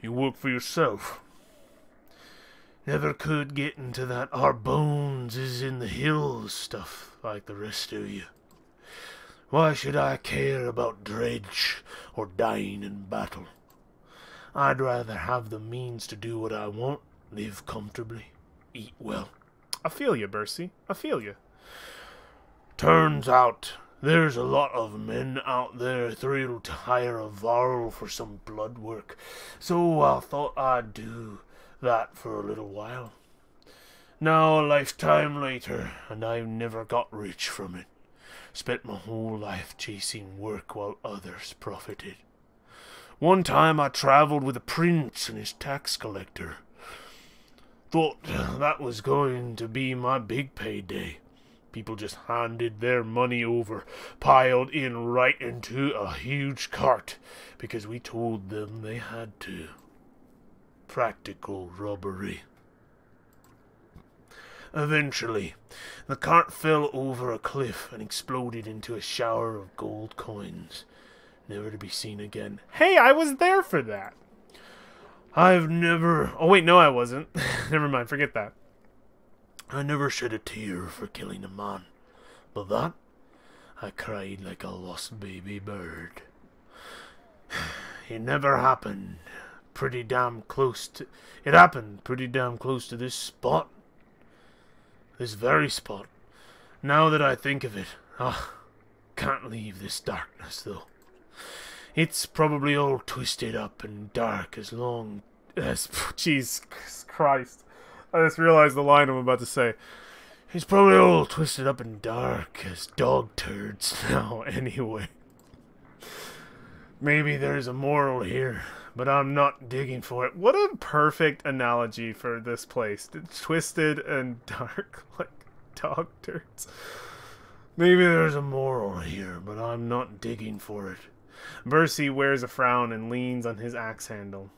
you work for yourself? Never could get into that our bones is in the hills stuff like the rest of you. Why should I care about dredge or dying in battle? I'd rather have the means to do what I want, live comfortably, eat well. I feel you, Bercy. I feel you. Turns out there's a lot of men out there thrilled to hire a varl for some blood work, so I thought I'd do that for a little while. Now a lifetime later, and I've never got rich from it. Spent my whole life chasing work while others profited. One time I traveled with a prince and his tax collector. Thought that was going to be my big payday. People just handed their money over, piled in right into a huge cart, because we told them they had to. Practical robbery. Eventually, the cart fell over a cliff and exploded into a shower of gold coins, never to be seen again. Hey, I was there for that. I've never... Oh, wait, no, I wasn't. Never mind, forget that. I never shed a tear for killing a man, but that, I cried like a lost baby bird. It never happened. Pretty damn close to... It happened pretty damn close to this spot. This very spot. Now that I think of it, can't leave this darkness, though. It's probably all twisted up and dark as long as... Jesus Christ. I just realized the line I'm about to say. It's probably all twisted up and dark as dog turds now, anyway. Maybe there's a moral here, but I'm not digging for it. What a perfect analogy for this place. It's twisted and dark like dog turds. Maybe there's a moral here, but I'm not digging for it. Bercy wears a frown and leans on his axe handle.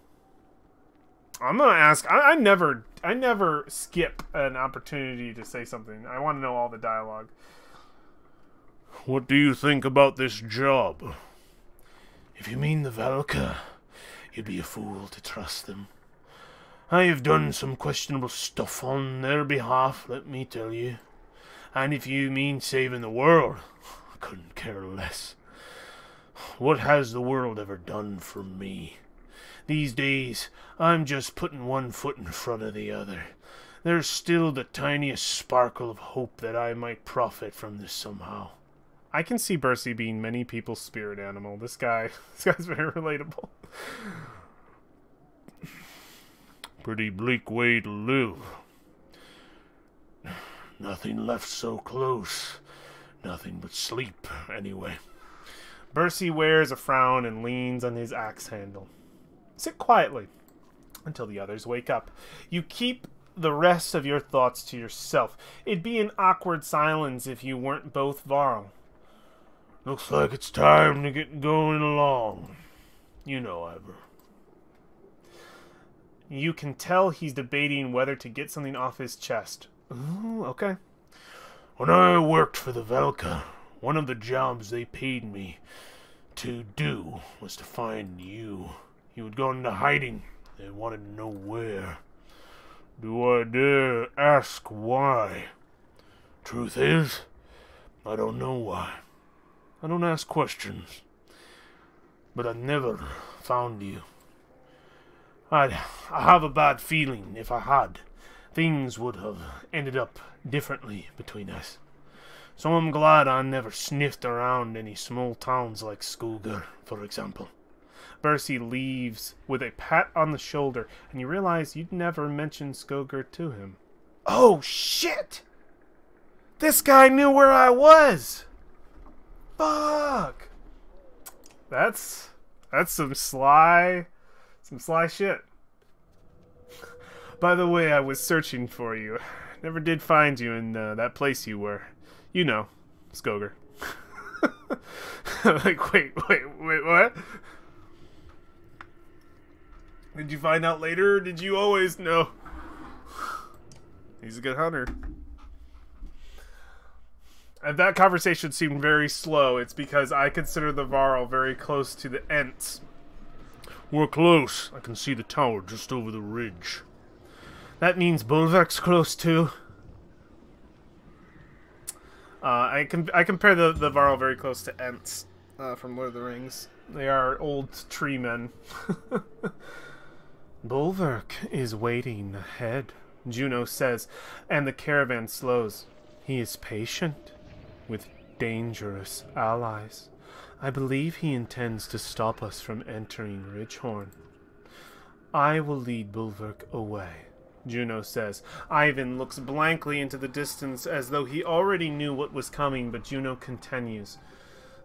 I'm gonna ask. I never skip an opportunity to say something. I want to know all the dialogue. What do you think about this job? If you mean the Valka, you'd be a fool to trust them. I have done some questionable stuff on their behalf, let me tell you. And if you mean saving the world, I couldn't care less. What has the world ever done for me? These days, I'm just putting one foot in front of the other. There's still the tiniest sparkle of hope that I might profit from this somehow. I can see Bercy being many people's spirit animal. This guy's very relatable. Pretty bleak way to live. Nothing left so close. Nothing but sleep, anyway. Bercy wears a frown and leans on his axe handle. Sit quietly until the others wake up. You keep the rest of your thoughts to yourself. It'd be an awkward silence if you weren't both Varl. Looks like it's time to get going along. You know, Ivor. You can tell he's debating whether to get something off his chest. Ooh, okay. When I worked for the Velka, one of the jobs they paid me to do was to find you. You had gone into hiding. They wanted to know where. Do I dare ask why? Truth is, I don't know why. I don't ask questions. But I never found you. I have a bad feeling if I had, things would have ended up differently between us. So I'm glad I never sniffed around any small towns like Skogar, for example. Bercy leaves with a pat on the shoulder, and you realize you'd never mentioned Skogar to him. Oh, shit! This guy knew where I was! Fuck! That's some sly shit. By the way, I was searching for you. Never did find you in that place you were. You know, Skogar. Like, wait, what? Did you find out later, or did you always know? He's a good hunter. And that conversation seemed very slow. It's because I consider the Varl very close to the Ents. We're close. I can see the tower just over the ridge. That means Bulwark's close too. I compare the Varl very close to Ents from Lord of the Rings. They are old tree men. Bulwark is waiting ahead, Juno says, and the caravan slows. He is patient, with dangerous allies. I believe he intends to stop us from entering Ridgehorn. I will lead Bulwark away, Juno says. Ivan looks blankly into the distance as though he already knew what was coming, but Juno continues.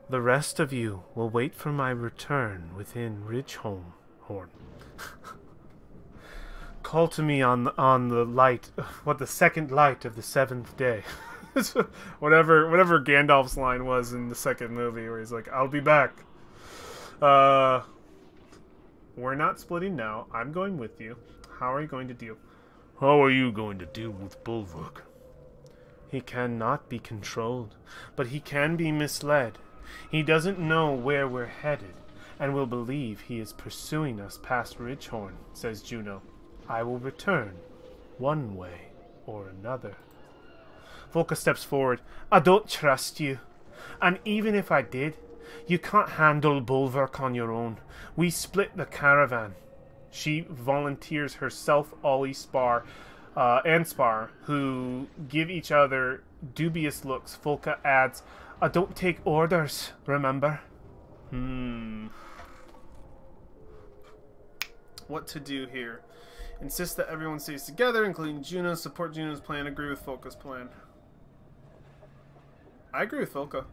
The rest of you will wait for my return within Ridgehorn. Call to me on the light, the second light of the seventh day. whatever Gandalf's line was in the second movie, where he's like, "I'll be back." We're not splitting now. I'm going with you. How are you going to deal? How are you going to deal with Bulwark? He cannot be controlled, but he can be misled. He doesn't know where we're headed, and will believe he is pursuing us past Ridgehorn, says Juno. I will return, one way or another. Volka steps forward. I don't trust you. And even if I did, you can't handle Bulwark on your own. We split the caravan. She volunteers herself, Ollie, Spar, and Spar, who give each other dubious looks. Volka adds, I don't take orders, remember? What to do here? Insist that everyone stays together, including Juno. Support Juno's plan. Agree with Volka's plan. I agree with Volka.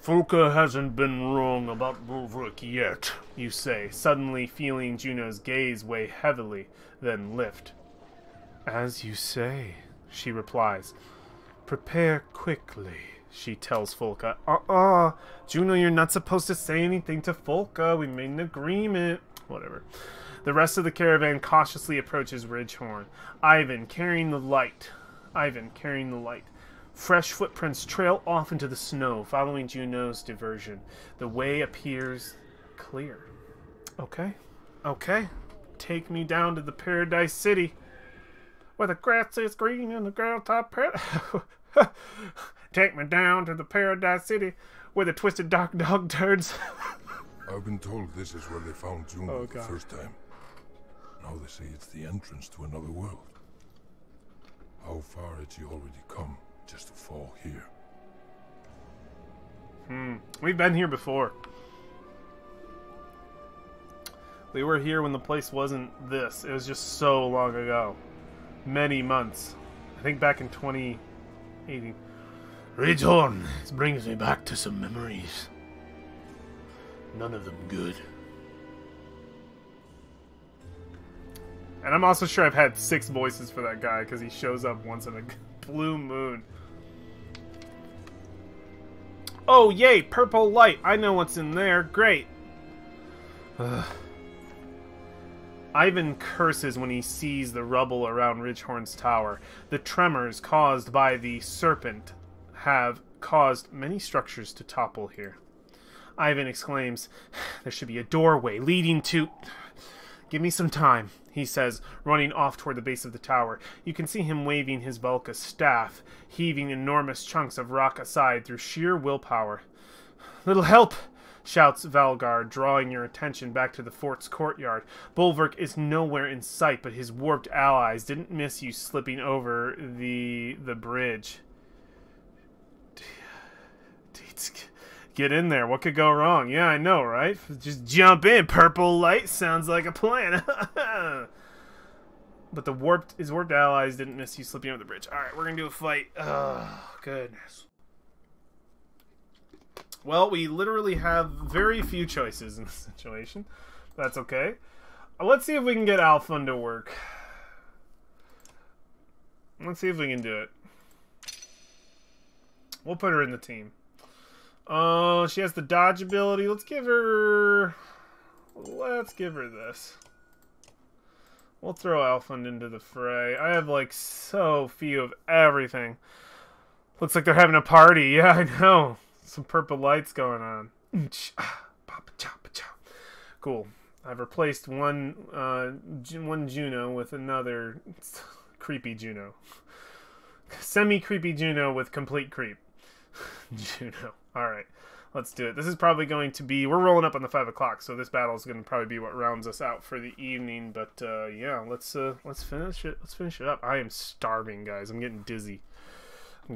Folka hasn't been wrong about Bulwark yet, you say, suddenly feeling Juno's gaze weigh heavily, then lift. As you say, she replies. Prepare quickly, she tells Folka. Juno, you're not supposed to say anything to Folka. We made an agreement. Whatever. The rest of the caravan cautiously approaches Ridgehorn. Ivan carrying the light. Fresh footprints trail off into the snow, following Juno's diversion. The way appears clear. Okay. Take me down to the Paradise City, where the grass is green and the girl top Take me down to the Paradise City, where the twisted dark dog turns. I've been told this is where they found Juno the first time. Now they say it's the entrance to another world. How far had she already come just to fall here? We've been here before. We were here when the place wasn't this. It was just so long ago. Many months. I think back in 2018. Ridgehorn, this brings me back to some memories. None of them good. And I'm also sure I've had 6 voices for that guy, because he shows up once in a blue moon. Oh, yay! Purple light! I know what's in there. Great! Ivan curses when he sees the rubble around Ridgehorn's tower. The tremors caused by the serpent have caused many structures to topple here. Ivan exclaims, there should be a doorway leading to... Give me some time, he says, running off toward the base of the tower. You can see him waving his Velka staff, heaving enormous chunks of rock aside through sheer willpower. Little help! Shouts Valgar, drawing your attention back to the fort's courtyard. Bulwark is nowhere in sight, but his warped allies didn't miss you slipping over the bridge. Get in there. What could go wrong? Yeah, I know, right? Just jump in. Purple light sounds like a plan. But his warped allies didn't miss you slipping over the bridge. Alright, we're gonna do a fight. Oh, goodness. Well, we literally have very few choices in this situation. That's okay. Let's see if we can get Alphon to work. Let's see if we can do it. We'll put her in the team. Oh, she has the dodge ability. Let's give her this. We'll throw Alphon into the fray. I have, like, so few of everything. Looks like they're having a party. Yeah, I know. Some purple lights going on. Cool. I've replaced one Juno with another creepy Juno. Semi-creepy Juno with complete creep. Juno. Alright, let's do it. This is probably going to be... We're rolling up on the 5 o'clock, so this battle is going to probably be what rounds us out for the evening. But, yeah, let's finish it. Let's finish it up. I am starving, guys. I'm getting dizzy. I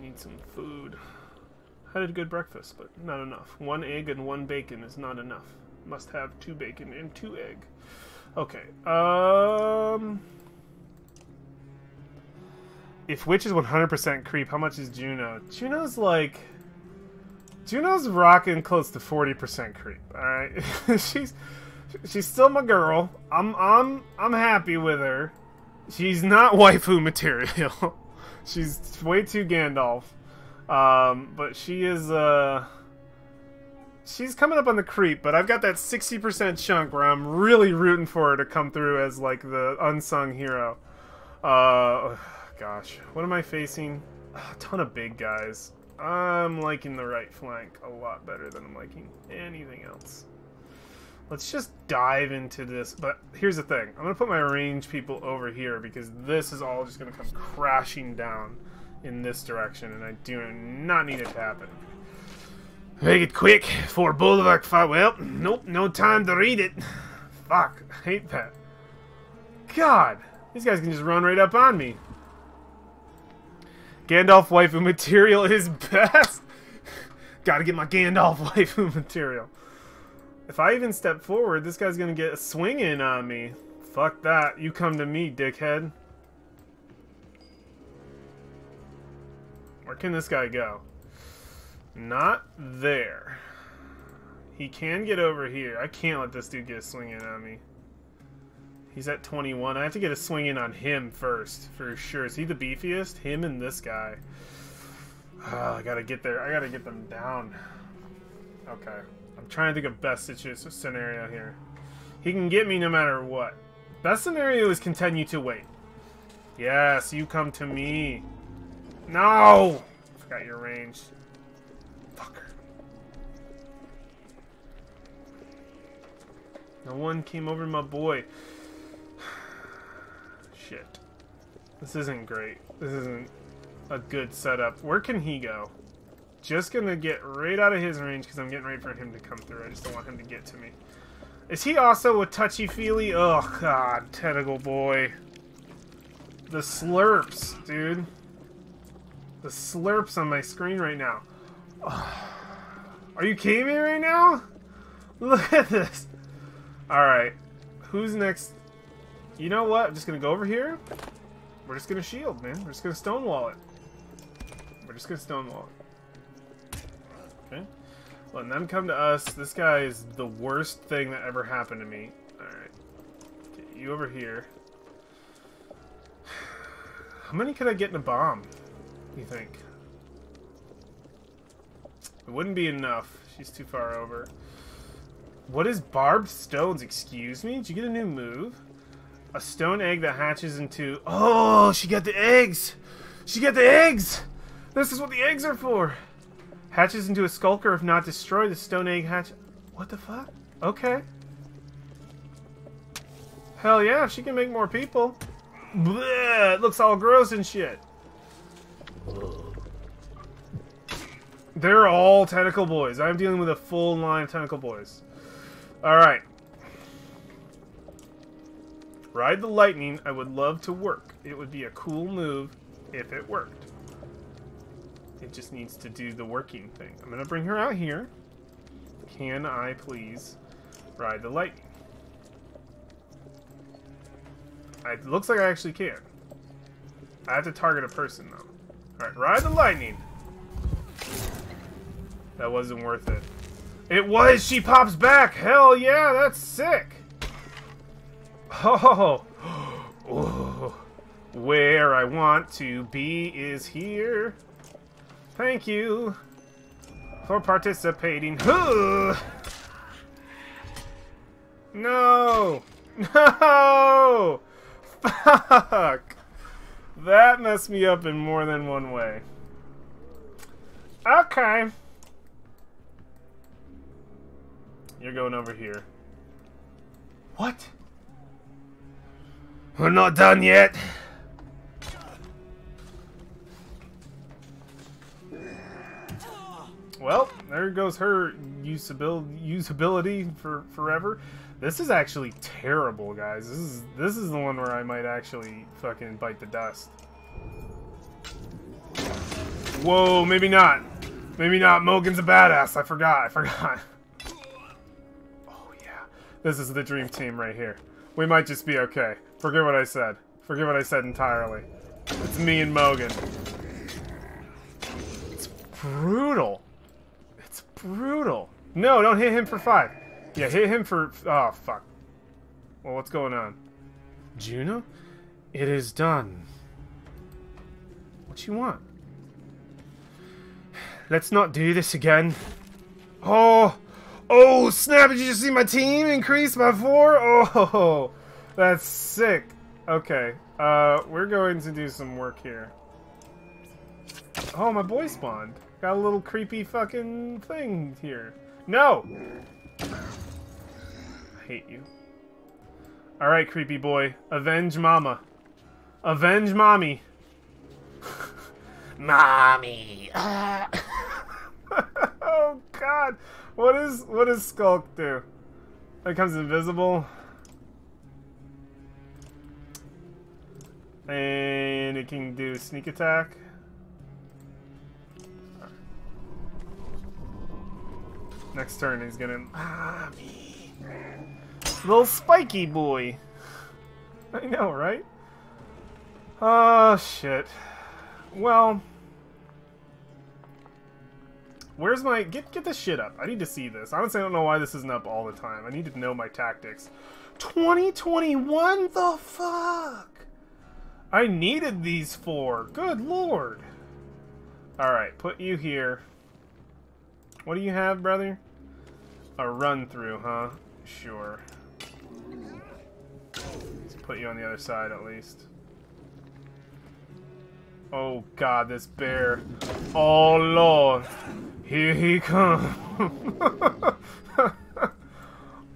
need some food. I had a good breakfast, but not enough. 1 egg and 1 bacon is not enough. Must have 2 bacon and 2 egg. Okay, if Witch is 100% creep, how much is Juno? Juno's rocking close to 40% creep. All right, she's still my girl. I'm happy with her. She's not waifu material. She's way too Gandalf. But she is she's coming up on the creep. But I've got that 60% chunk where I'm really rooting for her to come through as like the unsung hero. Gosh, what am I facing? A ton of big guys. I'm liking the right flank a lot better than I'm liking anything else. Let's just dive into this. But here's the thing. I'm going to put my range people over here because this is all just going to come crashing down in this direction. And I do not need it to happen. Make it quick for Bulwark fight. Well, nope, no time to read it. Fuck, I hate that. God, these guys can just run right up on me. Gandalf waifu material is best. Gotta get my Gandalf waifu material. If I even step forward, this guy's gonna get a swing in on me. Fuck that. You come to me, dickhead. Where can this guy go? Not there. He can get over here. I can't let this dude get a swing in on me. He's at 21. I have to get a swing in on him first, for sure. Is he the beefiest? Him and this guy. Oh, I gotta get there. I gotta get them down. Okay. I'm trying to think of best scenario here. He can get me no matter what. Best scenario is continue to wait. Yes, you come to me. No! Forgot your range. Fucker. No one came over my boy. Shit. This isn't great. This isn't a good setup. Where can he go? Just gonna get right out of his range because I'm getting ready for him to come through. I just don't want him to get to me. Is he also a touchy-feely? Oh, God. Tentacle boy. The slurps, dude. The slurps on my screen right now. Are you kidding me right now? Look at this. Alright. Who's next? You know what? I'm just gonna go over here. We're just gonna shield, man. We're just gonna stonewall it. We're just gonna stonewall it. Okay. Letting them come to us. This guy is the worst thing that ever happened to me. Alright. Get you over here. How many could I get in a bomb, you think? It wouldn't be enough. She's too far over. What is barbed stones? Excuse me? Did you get a new move? A stone egg that hatches into... Oh, she got the eggs! She got the eggs! This is what the eggs are for! Hatches into a skulker if not destroyed. The stone egg hatch... What the fuck? Okay. Hell yeah, she can make more people. Bleh, it looks all gross and shit. They're all tentacle boys. I'm dealing with a full line of tentacle boys. Alright. Ride the lightning. I would love to work. It would be a cool move if it worked. It just needs to do the working thing. I'm going to bring her out here. Can I please ride the lightning? It looks like I actually can. I have to target a person, though. Alright, ride the lightning. That wasn't worth it. It was! She pops back! Hell yeah, that's sick! Oh! Oh. Where I want to be is here. Thank you for participating. No! No! Fuck! That messed me up in more than one way. Okay. You're going over here. What? We're not done yet. Well, there goes her usability for forever. This is actually terrible, guys. This is the one where I might actually fucking bite the dust. Whoa, maybe not. Maybe not. Mogan's a badass. I forgot. Oh yeah, this is the dream team right here. We might just be okay. Forget what I said. Forget what I said entirely. It's me and Mogan. It's brutal. It's brutal. No, don't hit him for 5. Yeah, hit him for... Oh, fuck. Well, what's going on? Juno? It is done. What you want? Let's not do this again. Oh! Oh, snap! Did you just see my team increase by 4? Oh! That's sick. Okay. We're going to do some work here. Oh, my boy spawned. Got a little creepy fucking thing here. No! I hate you. Alright, creepy boy. Avenge mama. Avenge mommy. Mommy. Oh god. What does Skulk do? It becomes invisible. And it can do sneak attack. Next turn he's gonna... Mommy. Little spiky boy. I know, right? Oh, shit. Well, Where's my... Get this shit up. I need to see this. Honestly, I don't know why this isn't up all the time. I need to know my tactics. 2021? The fuck? I needed these for. Good lord. Alright, put you here. What do you have, brother? A run-through, huh? Sure. Let's put you on the other side, at least. Oh, God, this bear. Oh, Lord. Here he comes.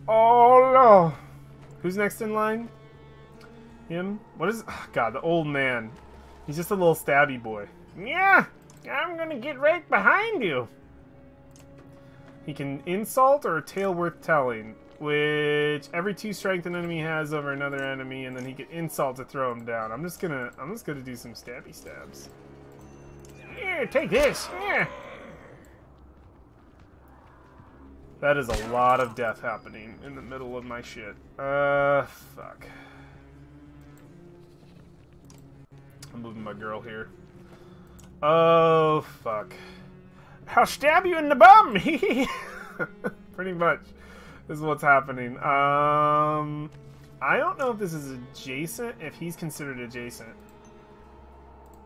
Oh, Lord. Who's next in line? Him? What is... Oh, God, the old man. He's just a little stabby boy. Yeah, I'm gonna get right behind you. He can insult or a tale worth telling, which every 2 strength an enemy has over another enemy, and then he can insult to throw him down. I'm just gonna do some stabby stabs. Here, take this. Yeah. That is a lot of death happening in the middle of my shit. Fuck. I'm moving my girl here. Oh, fuck. I'll stab you in the bum! Pretty much. This is what's happening. I don't know if this is adjacent, if he's considered adjacent.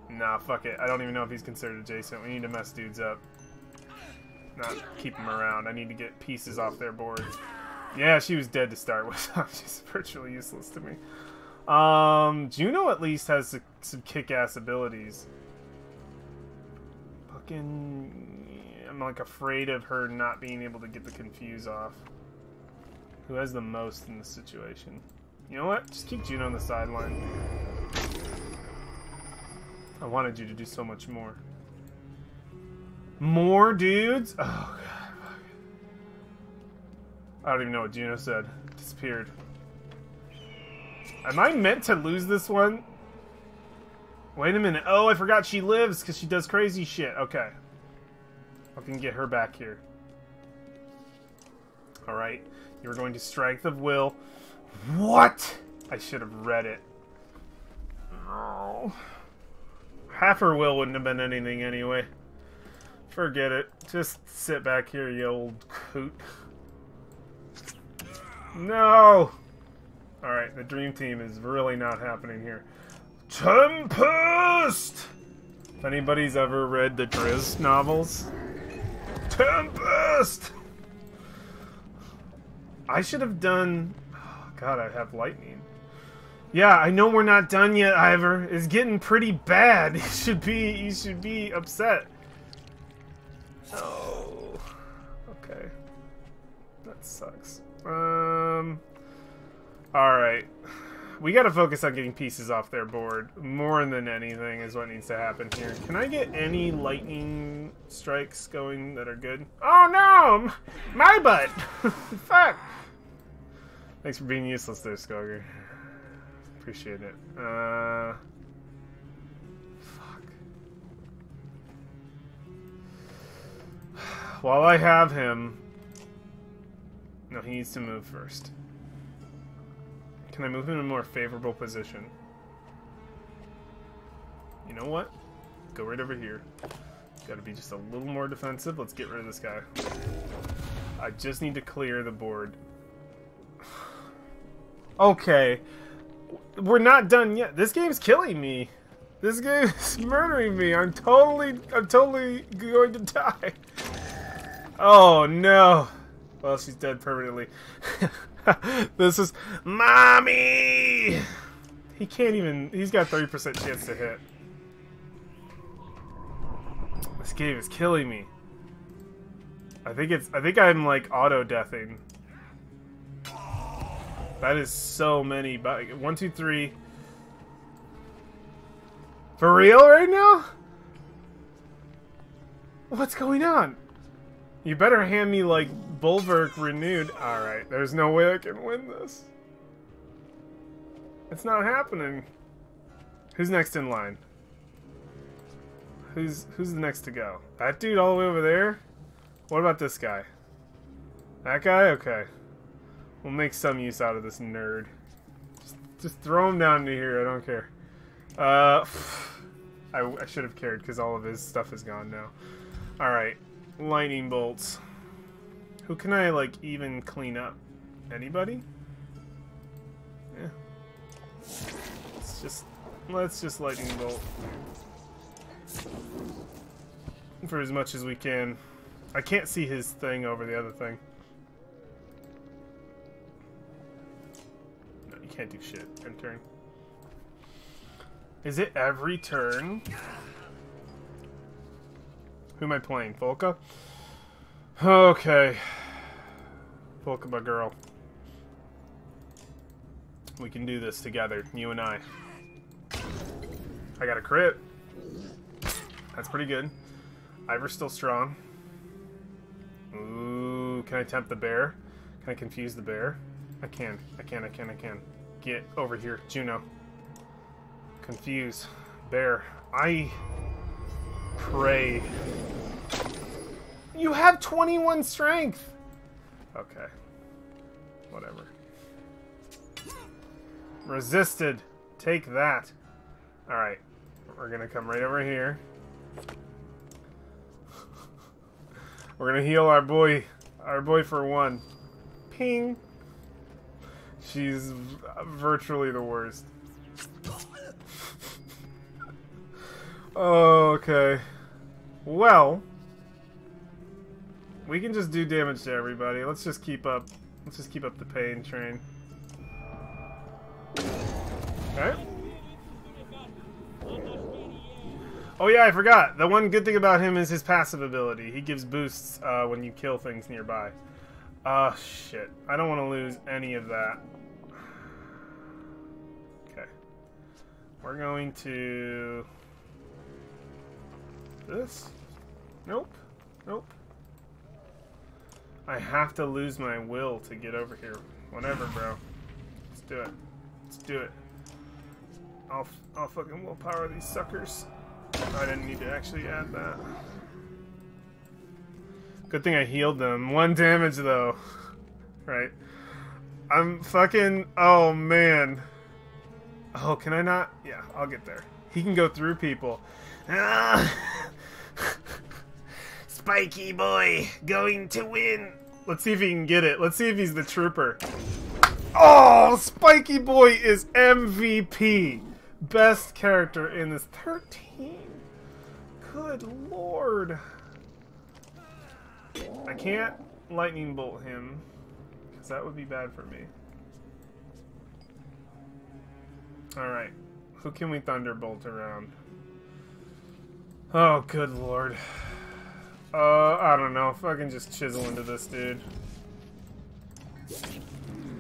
Nah, fuck it. I don't even know if he's considered adjacent. We need to mess dudes up. Not keep them around. I need to get pieces off their board. Yeah, she was dead to start with. She's virtually useless to me. Juno at least has some kick-ass abilities. Fucking... I'm like afraid of her not being able to get the confuse off. Who has the most in this situation? You know what? Just keep Juno on the sideline. I wanted you to do so much more. More dudes? Oh, God. I don't even know what Juno said. It disappeared. Am I meant to lose this one? Wait a minute. Oh, I forgot she lives because she does crazy shit. Okay. I can get her back here. Alright. You're going to Strength of Will. What? I should have read it. No. Half her will wouldn't have been anything anyway. Forget it. Just sit back here, you old coot. No! Alright, the dream team is really not happening here. Tempest! If anybody's ever read the Driz novels. Tempest! I should have done... Oh, God, I have lightning. Yeah, I know we're not done yet, Ivor. It's getting pretty bad. You should be upset. Oh. Okay. That sucks. Alright. We gotta focus on getting pieces off their board. More than anything is what needs to happen here. Can I get any lightning strikes going that are good? Oh no! My butt! Fuck! Thanks for being useless there, Skoger. Appreciate it. Fuck. While I have him... No, he needs to move first. Can I move him in a more favorable position? You know what? Go right over here. Gotta be just a little more defensive. Let's get rid of this guy. I just need to clear the board. Okay. We're not done yet. This game's killing me. This game is murdering me. I'm totally going to die. Oh no. Well, she's dead permanently. This is... Mommy! He can't even... He's got 30% chance to hit. This game is killing me. I think I'm like auto-deathing. That is so many. 1, 2, 3. For real right now? What's going on? You better hand me, like, Bulwark renewed. Alright, there's no way I can win this. It's not happening. Who's next in line? Who's the next to go? That dude all the way over there? What about this guy? That guy? Okay. We'll make some use out of this nerd. Just throw him down to here, I don't care. I should have cared because all of his stuff is gone now. Alright. lightning bolts. Who can I, like, even clean up? Anybody? Yeah. Let's just lightning bolt. For as much as we can. I can't see his thing over the other thing. No, you can't do shit. End turn. Is it every turn? Who am I playing? Volka? Okay. Volka, my girl. We can do this together, you and I. I got a crit. That's pretty good. Ivor's still strong. Ooh, can I tempt the bear? Can I confuse the bear? I can. Get over here, Juno. Confuse. Bear. I pray. You have 21 strength! Okay. Whatever. Resisted. Take that. Alright. We're gonna come right over here. We're gonna heal our boy for one. Ping. She's virtually the worst. Okay. Well, we can just do damage to everybody. Let's just keep up. Let's just keep up the pain train. Okay. Oh yeah, I forgot. The one good thing about him is his passive ability. He gives boosts when you kill things nearby. Shit. I don't want to lose any of that. Okay. We're going to... this? Nope. Nope. I have to lose my will to get over here. Whatever, bro. Let's do it. Let's do it. I'll fucking willpower these suckers. I didn't need to actually add that. Good thing I healed them. 1 damage, though. Right. I'm fucking... oh, man. Oh, can I not? Yeah, I'll get there. He can go through people. Ah! Spiky boy, going to win. Let's see if he can get it. Let's see if he's the trooper. Oh, Spiky boy is MVP. Best character in this 13. Good lord. I can't lightning bolt him, because that would be bad for me. Alright. Who can we thunderbolt around? Oh, good lord. I don't know. If I can just chisel into this dude.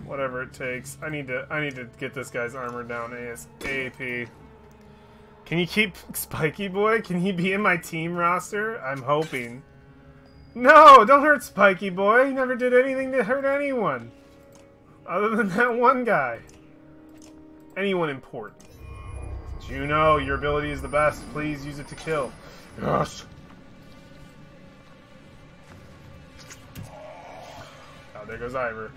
Whatever it takes. I need to get this guy's armor down ASAP. Can you keep Spiky Boy? Can he be in my team roster? I'm hoping. No! Don't hurt Spiky Boy! He never did anything to hurt anyone. Other than that one guy. Anyone important. Juno, your ability is the best. Please use it to kill. Yes! Oh, there goes Ivor.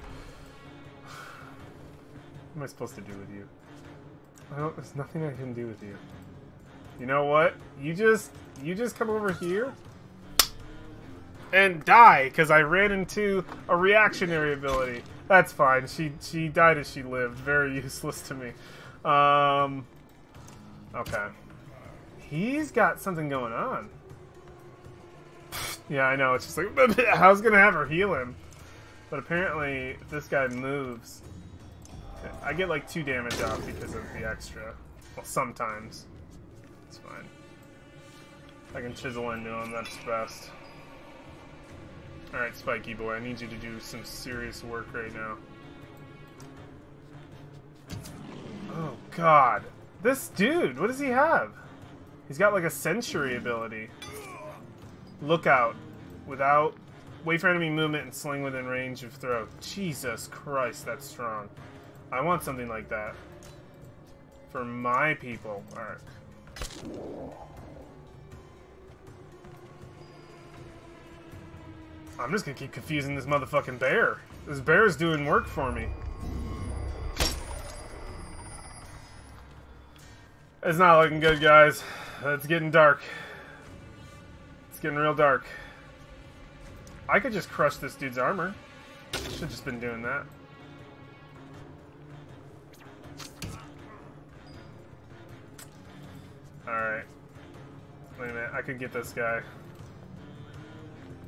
What am I supposed to do with you? There's nothing I can do with you. You know what? You just come over here and die, because I ran into a reactionary ability. That's fine. She died as she lived. Very useless to me. Okay. He's got something going on. Yeah, I know. It's just like, I was gonna have her heal him. But apparently, this guy moves. I get like 2 damage off because of the extra. Well, sometimes. It's fine. I can chisel into him, that's best. Alright, Spiky Boy, I need you to do some serious work right now. Oh, God. This dude, what does he have? He's got like a Century ability. Lookout. Without... wait for enemy movement and sling within range of throw. Jesus Christ, that's strong. I want something like that. For my people. Alright. I'm just gonna keep confusing this motherfucking bear. This bear's doing work for me. It's not looking good, guys. It's getting dark. It's getting real dark. I could just crush this dude's armor. Should've just been doing that. Alright. Wait a minute, I could get this guy.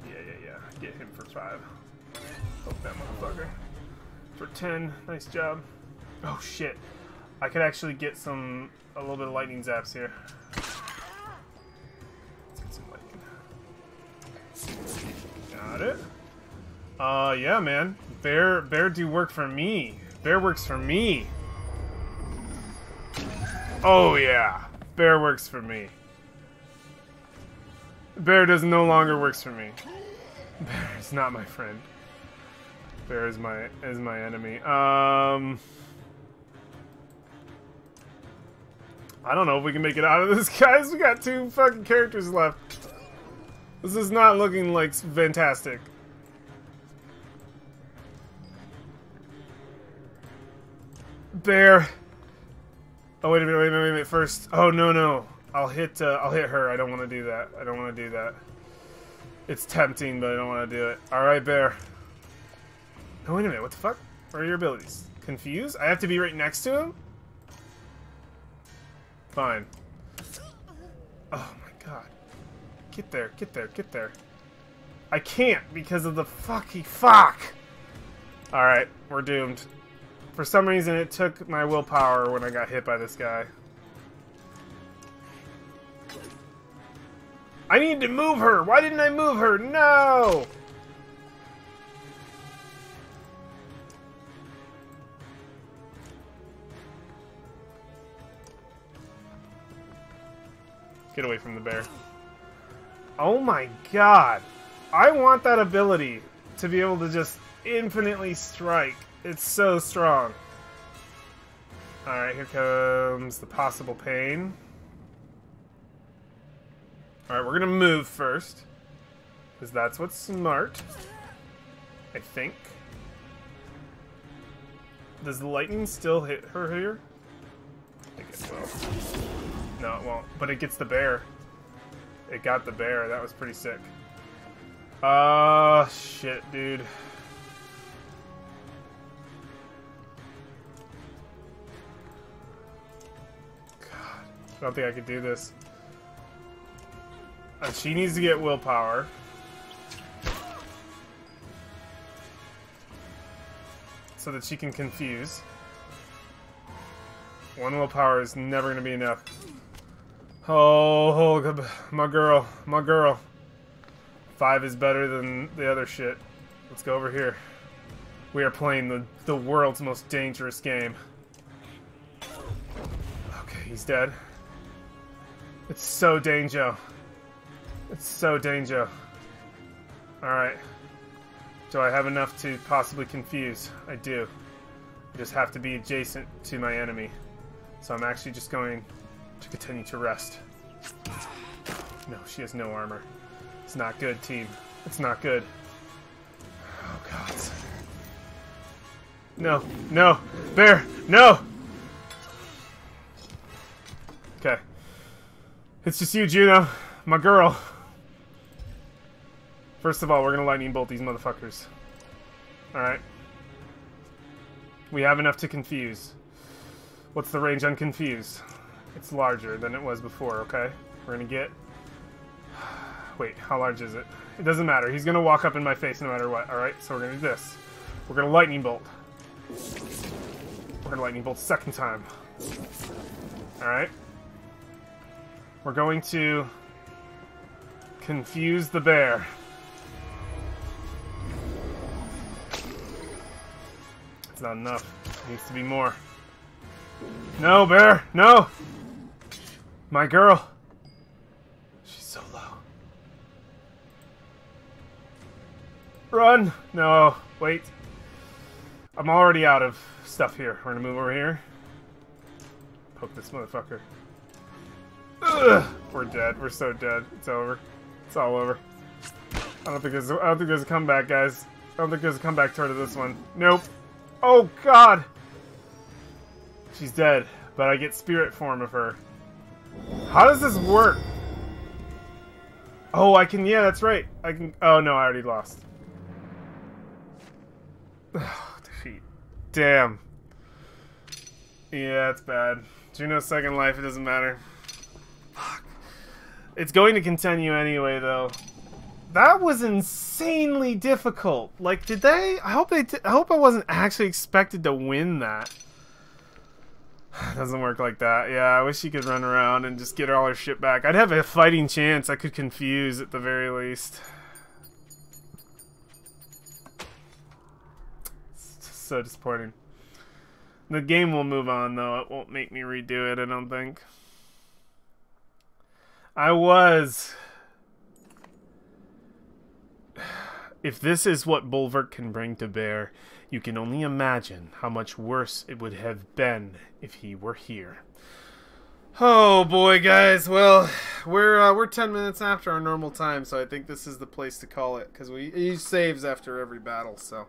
Yeah. Get him for 5. Hope that motherfucker. For 10. Nice job. Oh shit. I could actually get a little bit of lightning zaps here. Let's get some lightning. Got it. Yeah, man. Bear do work for me. Bear works for me. Oh yeah. Bear works for me. Bear no longer works for me. Bear is not my friend. Bear is my enemy. I don't know if we can make it out of this, guys. We got 2 fucking characters left. This is not looking like fantastic. Bear. Oh wait a minute. First. Oh no. I'll hit her. I don't want to do that. It's tempting, but I don't want to do it. All right, Bear. Oh wait a minute. What the fuck? What are your abilities? Confuse? I have to be right next to him? Fine. Oh my god. Get there. I can't because of the fuck. Alright, we're doomed. For some reason it took my willpower when I got hit by this guy. I need to move her! Why didn't I move her? No! Get away from the bear. Oh my god. I want that ability to be able to just infinitely strike. It's so strong. Alright, here comes the possible pain. Alright, we're gonna move first. Because that's what's smart. I think. Does the lightning still hit her here? I think it will. No, it won't. But it gets the bear. It got the bear. That was pretty sick. Shit, dude. God. I don't think I could do this. She needs to get willpower. So that she can confuse. 1 willpower is never going to be enough. Oh, my girl. 5 is better than the other shit. Let's go over here. We are playing the world's most dangerous game. Okay, he's dead. It's so dangerous. Alright. Do I have enough to possibly confuse? I do. I just have to be adjacent to my enemy. So I'm actually just going to continue to rest. No, she has no armor. It's not good, team. It's not good. Oh, God. No. Bear, no! Okay. It's just you, Juno. My girl. First of all, we're gonna lightning bolt these motherfuckers. Alright. We have enough to confuse. What's the range on confuse? It's larger than it was before, okay? We're gonna get... Wait, how large is it? It doesn't matter. He's gonna walk up in my face no matter what, alright? So we're gonna do this. We're gonna lightning bolt. We're gonna lightning bolt 2nd time. Alright? We're going to... confuse the bear. It's not enough. It needs to be more. No, bear! No! My girl! She's so low. Run! No, wait. I'm already out of stuff here. We're gonna move over here. Poke this motherfucker. Ugh! We're dead. We're so dead. It's over. It's all over. I don't think there's a comeback, guys. I don't think there's a comeback toward this one. Nope. Oh, God! She's dead, but I get spirit form of her. How does this work? Oh, I can... Yeah, that's right. I can... Oh, no, I already lost. Defeat. Damn. Yeah, it's bad. Juno's second life, it doesn't matter. Fuck. It's going to continue anyway, though. That was insanely difficult. Like, did they? I hope I wasn't actually expected to win that. It doesn't work like that. Yeah, I wish she could run around and just get all her shit back. I'd have a fighting chance. I could confuse at the very least. It's just so disappointing. The game will move on, though. It won't make me redo it, I don't think. If this is what Bulwark can bring to bear, you can only imagine how much worse it would have been if he were here. Oh boy, guys. Well, we're 10 minutes after our normal time, so I think this is the place to call it, because we use saves after every battle. So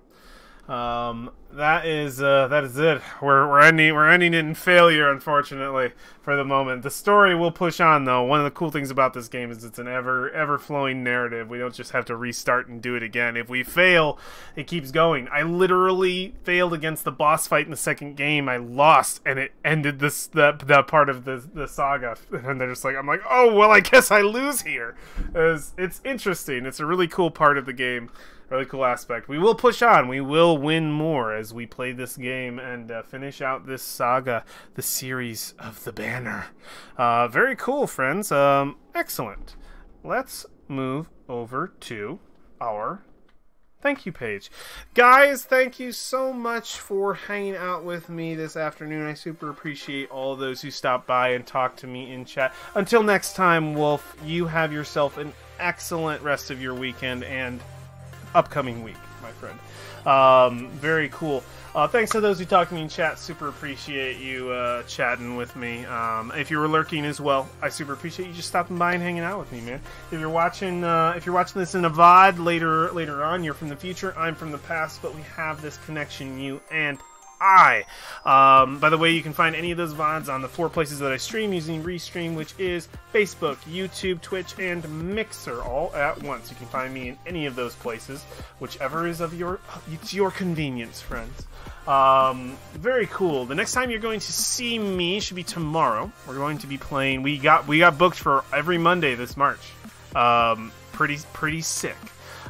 that is it. We're ending it in failure, unfortunately, for the moment. The story will push on, though. One of the cool things about this game is it's an ever flowing narrative. We don't just have to restart and do it again. If we fail, it keeps going. I literally failed against the boss fight in the second game. I lost, and it ended that part of the saga. And they're just like, I'm like, oh well, I guess I lose here. It's interesting. It's a really cool part of the game. Really cool aspect. We will push on. We will win more as we play this game and finish out this saga, the series of the banner. Very cool, friends. Excellent. Let's move over to our thank you page. Guys, thank you so much for hanging out with me this afternoon. I super appreciate all of those who stopped by and talked to me in chat. Until next time, Wolf, you have yourself an excellent rest of your weekend and upcoming week, my friend. Very cool. Thanks to those who talked to me in chat. Super appreciate you chatting with me. If you were lurking as well, I super appreciate you just stopping by and hanging out with me, man. If you're watching this in a VOD later on, you're from the future, I'm from the past, but we have this connection, you and I. By the way, you can find any of those VODs on the 4 places that I stream using Restream, which is Facebook, YouTube, Twitch, and Mixer, all at once. You can find me in any of those places, whichever is of your convenience, friends. Very cool. The next time you're going to see me should be tomorrow. We're going to be playing. We got booked for every Monday this March. Pretty sick.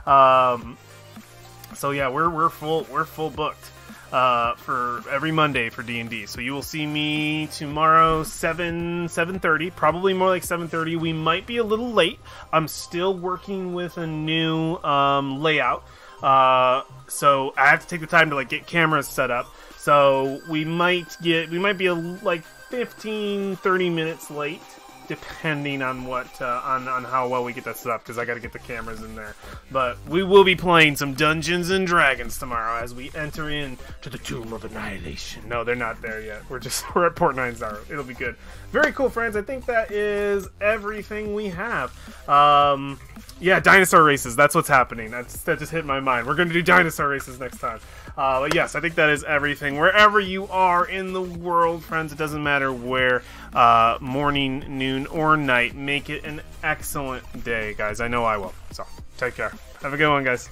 So yeah, we're full booked. For every Monday for D&D. So you will see me tomorrow 7:30, probably more like 7:30. We might be a little late. I'm still working with a new layout. So I have to take the time to like get cameras set up. So we might be like 15-30 minutes late, depending on what on how well we get that set up, because I got to get the cameras in there. But we will be playing some Dungeons and Dragons tomorrow as we enter into the Tomb of Annihilation. No, they're not there yet. We're at Port 9-0. It'll be good. Very cool, friends. I think that is everything we have. Yeah, dinosaur races. That's what's happening. That just hit my mind. We're going to do dinosaur races next time. But yes, I think that is everything. Wherever you are in the world, friends, it doesn't matter where, morning, noon, or night, make it an excellent day, guys. I know I will. So, take care. Have a good one, guys.